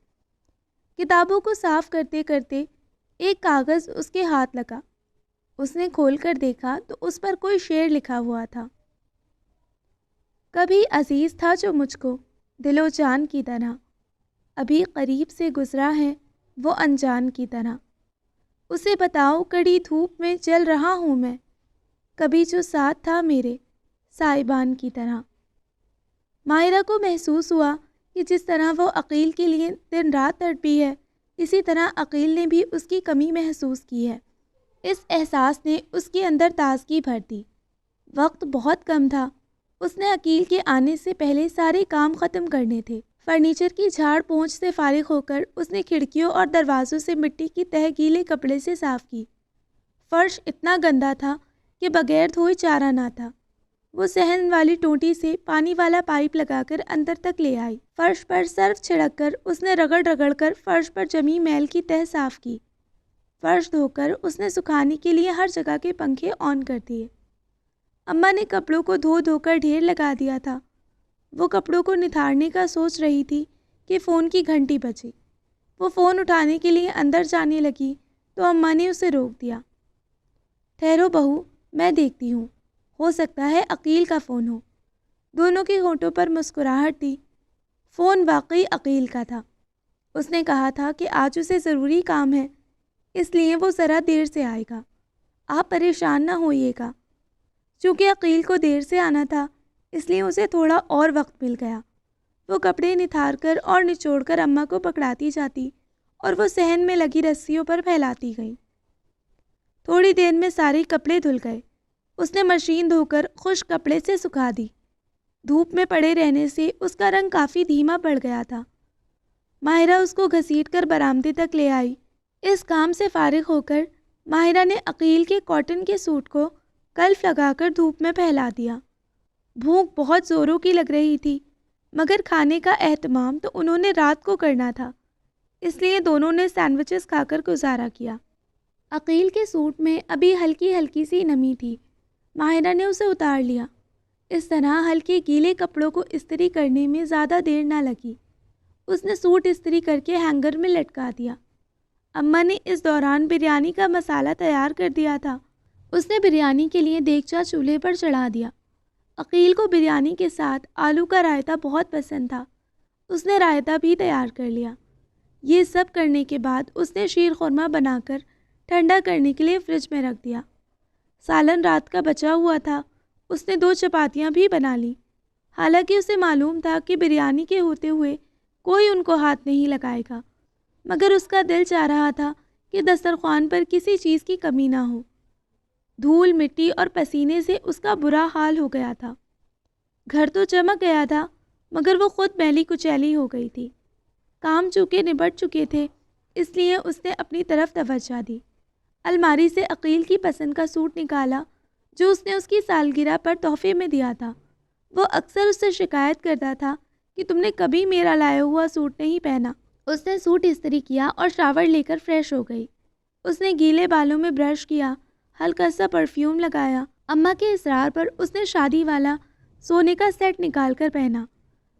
کتابوں کو صاف کرتے کرتے ایک کاغذ اس کے ہاتھ لگا۔ اس نے کھول کر دیکھا تو اس پر کوئی شعر لکھا ہوا تھا۔ کبھی عزیز تھا جو مجھ کو دل و جان کی طرح، ابھی قریب سے گزرا ہے وہ انجان کی طرح۔ اسے بتاؤ کڑی دھوپ میں جل رہا ہوں میں، کبھی جو ساتھ تھا میرے سائبان کی طرح۔ ماہرہ کو محسوس ہوا کہ جس طرح وہ عقیل کے لیے دن رات تڑپی ہے، اسی طرح عقیل نے بھی اس کی کمی محسوس کی ہے۔ اس احساس نے اس کے اندر تازگی بھر دی۔ وقت بہت کم تھا۔ اس نے عقیل کے آنے سے پہلے سارے کام ختم کرنے تھے۔ فرنیچر کی جھاڑ پونچھ سے فارغ ہو کر اس نے کھڑکیوں اور دروازوں سے مٹی کی تہہ گیلے کپڑے سے صاف کی۔ فرش اتنا گندا تھا کہ بغیر دھوئے چارہ نہ تھا۔ وہ صحن والی ٹوٹی سے پانی والا پائپ لگا کر اندر تک لے آئی۔ فرش پر سرف چھڑک کر اس نے رگڑ رگڑ کر فرش پر جمی میل کی تہہ صاف کی۔ فرش دھو کر اس نے سکھانے کے لیے ہر جگہ کے پنکھے آن کر دیے۔ اماں نے کپڑوں کو دھو دھو کر ڈھیر لگا دیا تھا۔ وہ کپڑوں کو نتھارنے کا سوچ رہی تھی کہ فون کی گھنٹی بجی۔ وہ فون اٹھانے کے لیے اندر جانے لگی تو اماں نے اسے روک دیا۔ ٹھہرو بہو، میں دیکھتی ہوں، ہو سکتا ہے عقیل کا فون ہو۔ دونوں کے ہونٹوں پر مسکراہٹ تھی۔ فون واقعی عقیل کا تھا۔ اس نے کہا تھا کہ آج اسے ضروری کام ہے، اس لیے وہ ذرا دیر سے آئے گا۔ آپ پریشان نہ ہوئیے گا۔ چونکہ عقیل کو دیر سے آنا تھا اس لیے اسے تھوڑا اور وقت مل گیا۔ وہ کپڑے نتھار کر اور نچوڑ کر اماں کو پکڑاتی جاتی اور وہ صحن میں لگی رسیوں پر پھیلاتی گئی۔ تھوڑی دیر میں سارے کپڑے دھل گئے۔ اس نے مشین دھو کر خشک کپڑے سے سکھا دی۔ دھوپ میں پڑے رہنے سے اس کا رنگ کافی دھیما پڑ گیا تھا۔ ماہرہ اس کو گھسیٹ کر برآمدے تک لے آئی۔ اس کام سے فارغ ہو کر ماہرہ نے عقیل کے کاٹن کے سوٹ کو کلف لگا کر دھوپ میں پھیلا دیا۔ بھوک بہت زوروں کی لگ رہی تھی، مگر کھانے کا اہتمام تو انہوں نے رات کو کرنا تھا، اس لیے دونوں نے سینڈوچز کھا کر گزارا کیا۔ عقیل کے سوٹ میں ابھی ہلکی ہلکی سی نمی تھی۔ ماہرہ نے اسے اتار لیا۔ اس طرح ہلکے گیلے کپڑوں کو استری کرنے میں زیادہ دیر نہ لگی۔ اس نے سوٹ استری کر کے ہینگر میں لٹکا دیا۔ اماں نے اس دوران بریانی کا مسالہ تیار کر دیا تھا۔ اس نے بریانی کے لیے دیگچا چولہے پر چڑھا دیا۔ عقیل کو بریانی کے ساتھ آلو کا رائتہ بہت پسند تھا۔ اس نے رائتہ بھی تیار کر لیا۔ یہ سب کرنے کے بعد اس نے شیر خورمہ بنا کر ٹھنڈا کرنے کے لیے فریج میں رکھ دیا۔ سالن رات کا بچا ہوا تھا، اس نے 2 چپاتیاں بھی بنا لیں۔ حالانکہ اسے معلوم تھا کہ بریانی کے ہوتے ہوئے کوئی ان کو ہاتھ نہیں لگائے گا، مگر اس کا دل چاہ رہا تھا کہ دسترخوان پر کسی چیز کی کمی نہ ہو۔ دھول مٹی اور پسینے سے اس کا برا حال ہو گیا تھا۔ گھر تو چمک گیا تھا مگر وہ خود میلی کچیلی ہو گئی تھی۔ کام چونکہ نبٹ چکے تھے اس لیے اس نے اپنی طرف توجہ دی۔ الماری سے عقیل کی پسند کا سوٹ نکالا جو اس نے اس کی سالگرہ پر تحفے میں دیا تھا۔ وہ اکثر اس سے شکایت کرتا تھا کہ تم نے کبھی میرا لایا ہوا سوٹ نہیں پہنا۔ اس نے سوٹ استری کیا اور شاور لے کر فریش ہو گئی۔ اس نے گیلے بالوں میں برش کیا، ہلکا سا پرفیوم لگایا۔ اماں کے اصرار پر اس نے شادی والا سونے کا سیٹ نکال کر پہنا،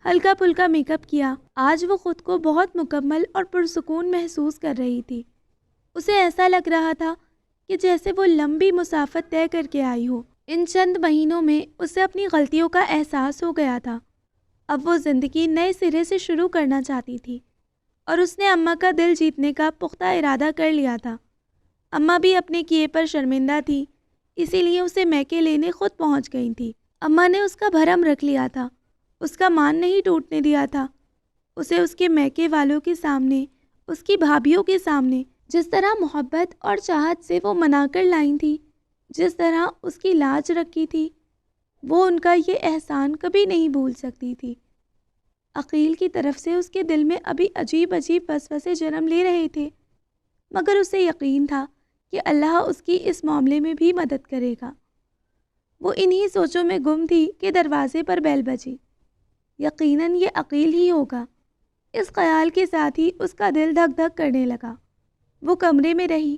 ہلکا پھلکا میک اپ کیا۔ آج وہ خود کو بہت مکمل اور پرسکون محسوس کر رہی تھی۔ اسے ایسا لگ رہا تھا کہ جیسے وہ لمبی مسافت طے کر کے آئی ہو۔ ان چند مہینوں میں اسے اپنی غلطیوں کا احساس ہو گیا تھا۔ اب وہ زندگی نئے سرے سے شروع کرنا چاہتی تھی اور اس نے اماں کا دل جیتنے کا پختہ ارادہ کر لیا تھا۔ اماں بھی اپنے کیے پر شرمندہ تھی، اسی لیے اسے میکے لینے خود پہنچ گئی تھی۔ اماں نے اس کا بھرم رکھ لیا تھا، اس کا مان نہیں ٹوٹنے دیا تھا۔ اسے اس کے میکے والوں کے سامنے، اس کی بھابھیوں کے سامنے جس طرح محبت اور چاہت سے وہ منا کر لائی تھی، جس طرح اس کی لاج رکھی تھی، وہ ان کا یہ احسان کبھی نہیں بھول سکتی تھی۔ عقیل کی طرف سے اس کے دل میں ابھی عجیب عجیب وسوسے جنم لے رہے تھے، مگر اسے یقین تھا کہ اللہ اس کی اس معاملے میں بھی مدد کرے گا۔ وہ انہی سوچوں میں گم تھی کہ دروازے پر بیل بجی۔ یقیناً یہ عقیل ہی ہوگا۔ اس خیال کے ساتھ ہی اس کا دل دھک دھک کرنے لگا۔ وہ کمرے میں رہی۔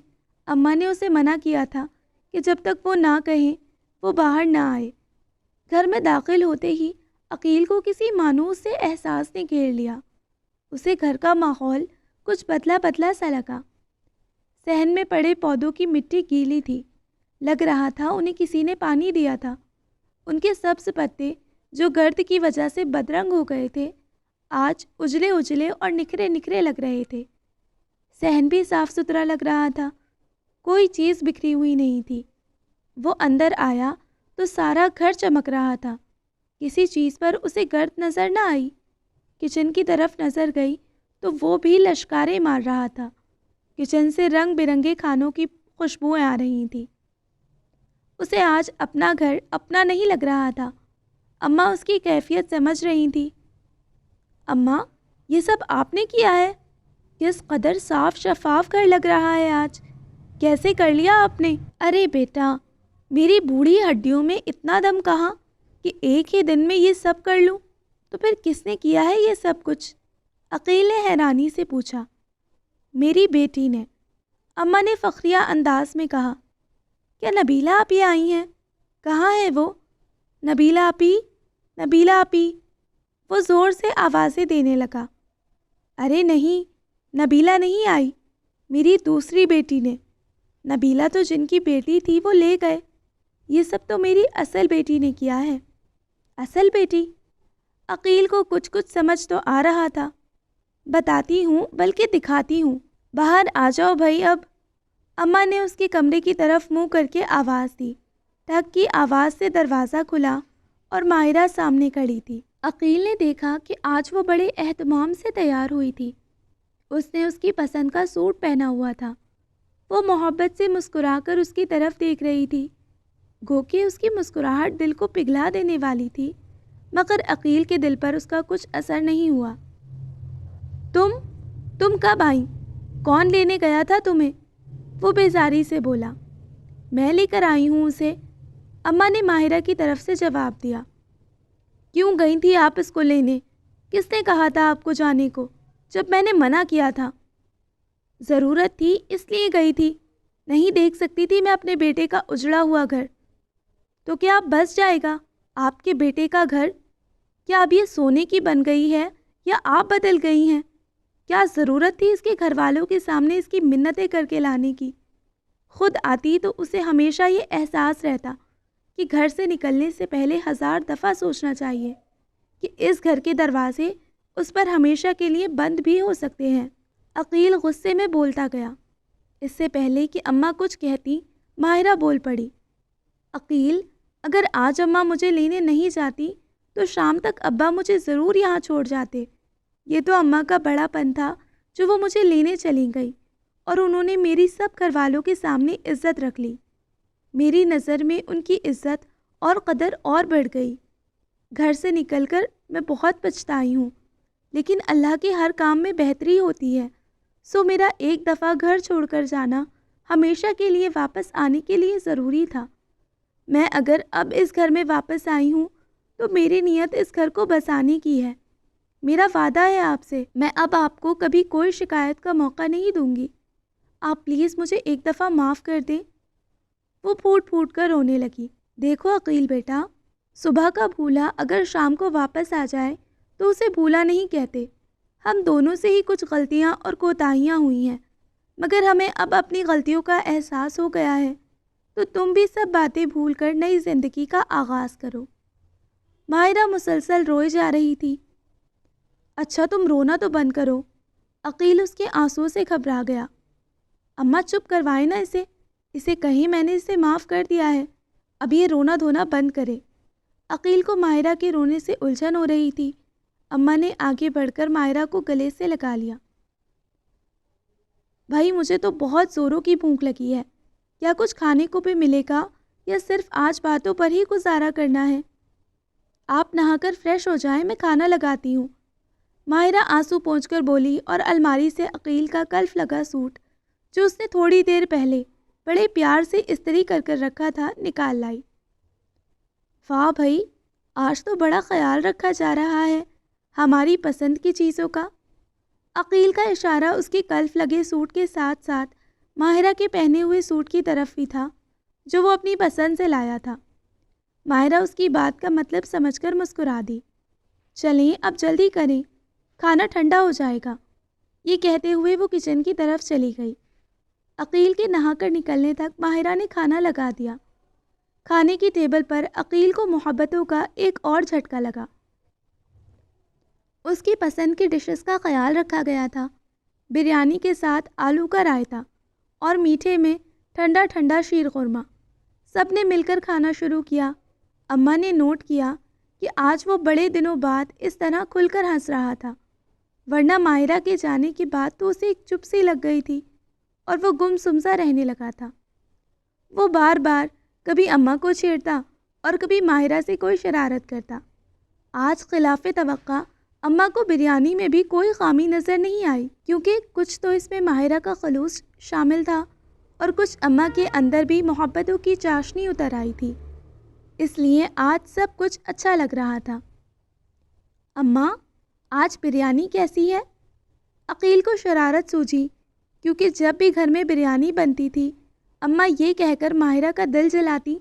اماں نے اسے منع کیا تھا کہ جب تک وہ نہ کہیں وہ باہر نہ آئے۔ گھر میں داخل ہوتے ہی عقیل کو کسی مانوس سے احساس نے گھیر لیا۔ اسے گھر کا ماحول کچھ بدلا بدلا سا لگا۔ صحن میں پڑے پودوں کی مٹی گیلی تھی، لگ رہا تھا انہیں کسی نے پانی دیا تھا۔ ان کے سبز پتے جو گرد کی وجہ سے بدرنگ ہو گئے تھے آج اجلے اجلے اور نکھرے نکھرے لگ رہے تھے۔ صحن بھی صاف ستھرا لگ رہا تھا، کوئی چیز بکھری ہوئی نہیں تھی۔ وہ اندر آیا تو سارا گھر چمک رہا تھا۔ کسی چیز پر اسے گرد نظر نہ آئی۔ کچن کی طرف نظر گئی تو وہ بھی لشکاریں مار رہا تھا۔ کچن سے رنگ برنگے کھانوں کی خوشبوئیں آ رہی تھیں۔ اسے آج اپنا گھر اپنا نہیں لگ رہا تھا۔ اماں اس کی کیفیت سمجھ رہی تھی۔ اماں، یہ سب آپ نے کیا ہے؟ کس قدر صاف شفاف گھر لگ رہا ہے آج، کیسے کر لیا آپ نے؟ ارے بیٹا، میری بوڑھی ہڈیوں میں اتنا دم کہاں کہ ایک ہی دن میں یہ سب کر لوں؟ تو پھر کس نے کیا ہے یہ سب کچھ؟ عقیل نے حیرانی سے پوچھا۔ میری بیٹی نے، اماں نے فخریہ انداز میں کہا۔ کیا نبیلہ آپی آئی ہیں؟ کہاں ہے وہ؟ نبیلہ آپی، نبیلہ آپی، وہ زور سے آوازیں دینے لگا۔ ارے نہیں، نبیلہ نہیں آئی، میری دوسری بیٹی نے۔ نبیلہ تو جن کی بیٹی تھی وہ لے گئے، یہ سب تو میری اصل بیٹی نے کیا ہے۔ اصل بیٹی؟ عقیل کو کچھ کچھ سمجھ تو آ رہا تھا۔ بتاتی ہوں بلکہ دکھاتی ہوں، باہر آ جاؤ بھائی اب۔ اماں نے اس کے کمرے کی طرف منہ کر کے آواز دی۔ ٹھک کی آواز سے دروازہ کھلا اور ماہرہ سامنے کھڑی تھی۔ عقیل نے دیکھا کہ آج وہ بڑے اہتمام سے تیار ہوئی تھی۔ اس نے اس کی پسند کا سوٹ پہنا ہوا تھا۔ وہ محبت سے مسکرا کر اس کی طرف دیکھ رہی تھی، گو کہ اس کی مسکراہٹ دل کو پگھلا دینے والی تھی، مگر عقیل کے دل پر اس کا کچھ اثر نہیں ہوا۔ تم کب آئیں؟ کون لینے گیا تھا تمہیں؟ وہ بیزاری سے بولا۔ میں لے کر آئی ہوں اسے، اماں نے ماہرہ کی طرف سے جواب دیا۔ کیوں گئی تھی آپ اس کو لینے؟ کس نے کہا تھا آپ کو جانے کو جب میں نے منع کیا تھا؟ ضرورت تھی اس لیے گئی تھی، نہیں دیکھ سکتی تھی میں اپنے بیٹے کا اجڑا ہوا گھر؟ تو کیا اب بس جائے گا آپ کے بیٹے کا گھر؟ کیا اب یہ سونے کی بن گئی ہے یا آپ بدل گئی ہیں؟ کیا ضرورت تھی اس کے گھر والوں کے سامنے اس کی منتیں کر کے لانے کی؟ خود آتی تو اسے ہمیشہ یہ احساس رہتا کہ گھر سے نکلنے سے پہلے 1000 دفعہ سوچنا چاہیے کہ اس گھر کے دروازے اس پر ہمیشہ کے لیے بند بھی ہو سکتے ہیں۔ عقیل غصے میں بولتا گیا۔ اس سے پہلے کہ اماں کچھ کہتی، ماہرہ بول پڑی، عقیل، اگر آج اماں مجھے لینے نہیں جاتی تو شام تک ابا مجھے ضرور یہاں چھوڑ جاتے۔ یہ تو اماں کا بڑا پن تھا جو وہ مجھے لینے چلی گئی، اور انہوں نے میری سب گھر والوں کے سامنے عزت رکھ لی۔ میری نظر میں ان کی عزت اور قدر اور بڑھ گئی۔ گھر سے نکل کر میں بہت پچھتائی ہوں، لیکن اللہ کے ہر کام میں بہتری ہوتی ہے، سو میرا ایک دفعہ گھر چھوڑ کر جانا ہمیشہ کے لیے واپس آنے کے لیے ضروری تھا۔ میں اگر اب اس گھر میں واپس آئی ہوں تو میری نیت اس گھر کو بسانے کی ہے۔ میرا وعدہ ہے آپ سے، میں اب آپ کو کبھی کوئی شکایت کا موقع نہیں دوں گی۔ آپ پلیز مجھے ایک دفعہ معاف کر دیں۔ وہ پھوٹ پھوٹ کر رونے لگی۔ دیکھو عقیل بیٹا، صبح کا بھولا اگر شام کو واپس آ جائے تو اسے بھولا نہیں کہتے۔ ہم دونوں سے ہی کچھ غلطیاں اور کوتاہیاں ہوئی ہیں، مگر ہمیں اب اپنی غلطیوں کا احساس ہو گیا ہے، تو تم بھی سب باتیں بھول کر نئی زندگی کا آغاز کرو۔ ماہرہ مسلسل روئے جا رہی تھی۔ اچھا تم رونا تو بند کرو۔ عقیل اس کے آنسوؤں سے گھبرا گیا۔ اماں چپ کروائے نا اسے کہیں میں نے اسے معاف کر دیا ہے، اب یہ رونا دھونا بند کرے۔ عقیل کو ماہرہ کے رونے سے الجھن ہو رہی تھی۔ اماں نے آگے بڑھ کر ماہرہ کو گلے سے لگا لیا۔ بھائی مجھے تو بہت زوروں کی بھوک لگی ہے، کیا کچھ کھانے کو بھی ملے گا یا صرف آج باتوں پر ہی گزارا کرنا ہے؟ آپ نہا کر فریش ہو جائیں، میں کھانا لگاتی ہوں۔ ماہرہ آنسو پونچھ کر بولی اور الماری سے عقیل کا کلف لگا سوٹ جو اس نے تھوڑی دیر پہلے بڑے پیار سے استری کر کر رکھا تھا نکال لائی۔ واہ بھائی، آج تو بڑا خیال رکھا جا رہا ہے ہماری پسند کی چیزوں کا۔ عقیل کا اشارہ اس کے کلف لگے سوٹ کے ساتھ ساتھ ماہرہ کے پہنے ہوئے سوٹ کی طرف بھی تھا جو وہ اپنی پسند سے لایا تھا۔ ماہرہ اس کی بات کا مطلب سمجھ کر مسکرا دی۔ چلیں اب جلدی کریں، کھانا ٹھنڈا ہو جائے گا۔ یہ کہتے ہوئے وہ کچن کی طرف چلی گئی۔ عقیل کے نہا کر نکلنے تک ماہرہ نے کھانا لگا دیا۔ کھانے کی ٹیبل پر عقیل کو محبتوں کا ایک اور جھٹکا لگا۔ اس کی پسند کی ڈشز کا خیال رکھا گیا تھا، بریانی کے ساتھ آلو کا رائتا اور میٹھے میں ٹھنڈا ٹھنڈا شیر قورمہ۔ سب نے مل کر کھانا شروع کیا۔ اماں نے نوٹ کیا کہ آج وہ بڑے دنوں بعد اس طرح کھل کر ہنس رہا تھا، ورنہ ماہرہ کے جانے کے بعد تو اسے ایک چپ سی لگ گئی تھی اور وہ گم سم سا رہنے لگا تھا۔ وہ بار بار کبھی اماں کو چھیڑتا اور کبھی ماہرہ سے کوئی شرارت کرتا۔ آج خلاف توقع اماں کو بریانی میں بھی کوئی خامی نظر نہیں آئی، کیونکہ کچھ تو اس میں ماہرہ کا خلوص شامل تھا اور کچھ اماں کے اندر بھی محبتوں کی چاشنی اتر آئی تھی، اس لیے آج سب کچھ اچھا لگ رہا تھا۔ اماں، آج بریانی کیسی ہے؟ عقیل کو شرارت سوجھی، کیونکہ جب بھی گھر میں بریانی بنتی تھی اماں یہ کہہ کر ماہرہ کا دل جلاتی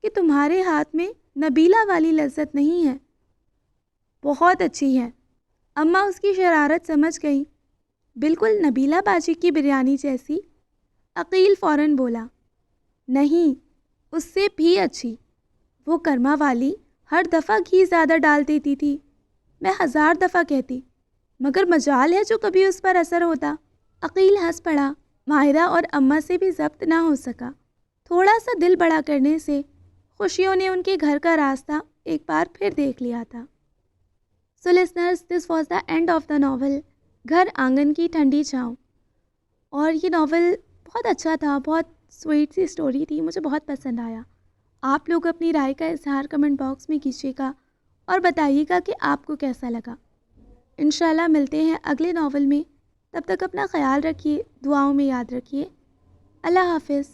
کہ تمہارے ہاتھ میں نبیلہ والی لذت نہیں ہے۔ بہت اچھی ہے۔ اماں اس کی شرارت سمجھ گئی۔ بالکل نبیلہ باجی کی بریانی جیسی؟ عقیل فوراً بولا۔ نہیں، اس سے بھی اچھی۔ وہ کرما والی ہر دفعہ گھی زیادہ ڈال دیتی تھی، میں 1000 دفعہ کہتی، مگر مجال ہے جو کبھی اس پر اثر ہوتا۔ عقیل ہنس پڑا۔ ماہرہ اور اماں سے بھی ضبط نہ ہو سکا۔ تھوڑا سا دل بڑا کرنے سے خوشیوں نے ان کے گھر کا راستہ ایک بار پھر دیکھ لیا تھا۔ So listeners, this was the end of the novel گھر آنگن کی ٹھنڈی چھاؤں، اور یہ ناول بہت اچھا تھا، بہت سویٹ سی سٹوری تھی، مجھے بہت پسند آیا۔ آپ لوگ اپنی رائے کا اظہار کمنٹ باکس میں کیجیے گا اور بتائیے گا کہ آپ کو کیسا لگا۔ انشاءاللہ ملتے ہیں اگلے ناول میں، تب تک اپنا خیال رکھیے، دعاؤں میں یاد رکھیے۔ اللہ حافظ۔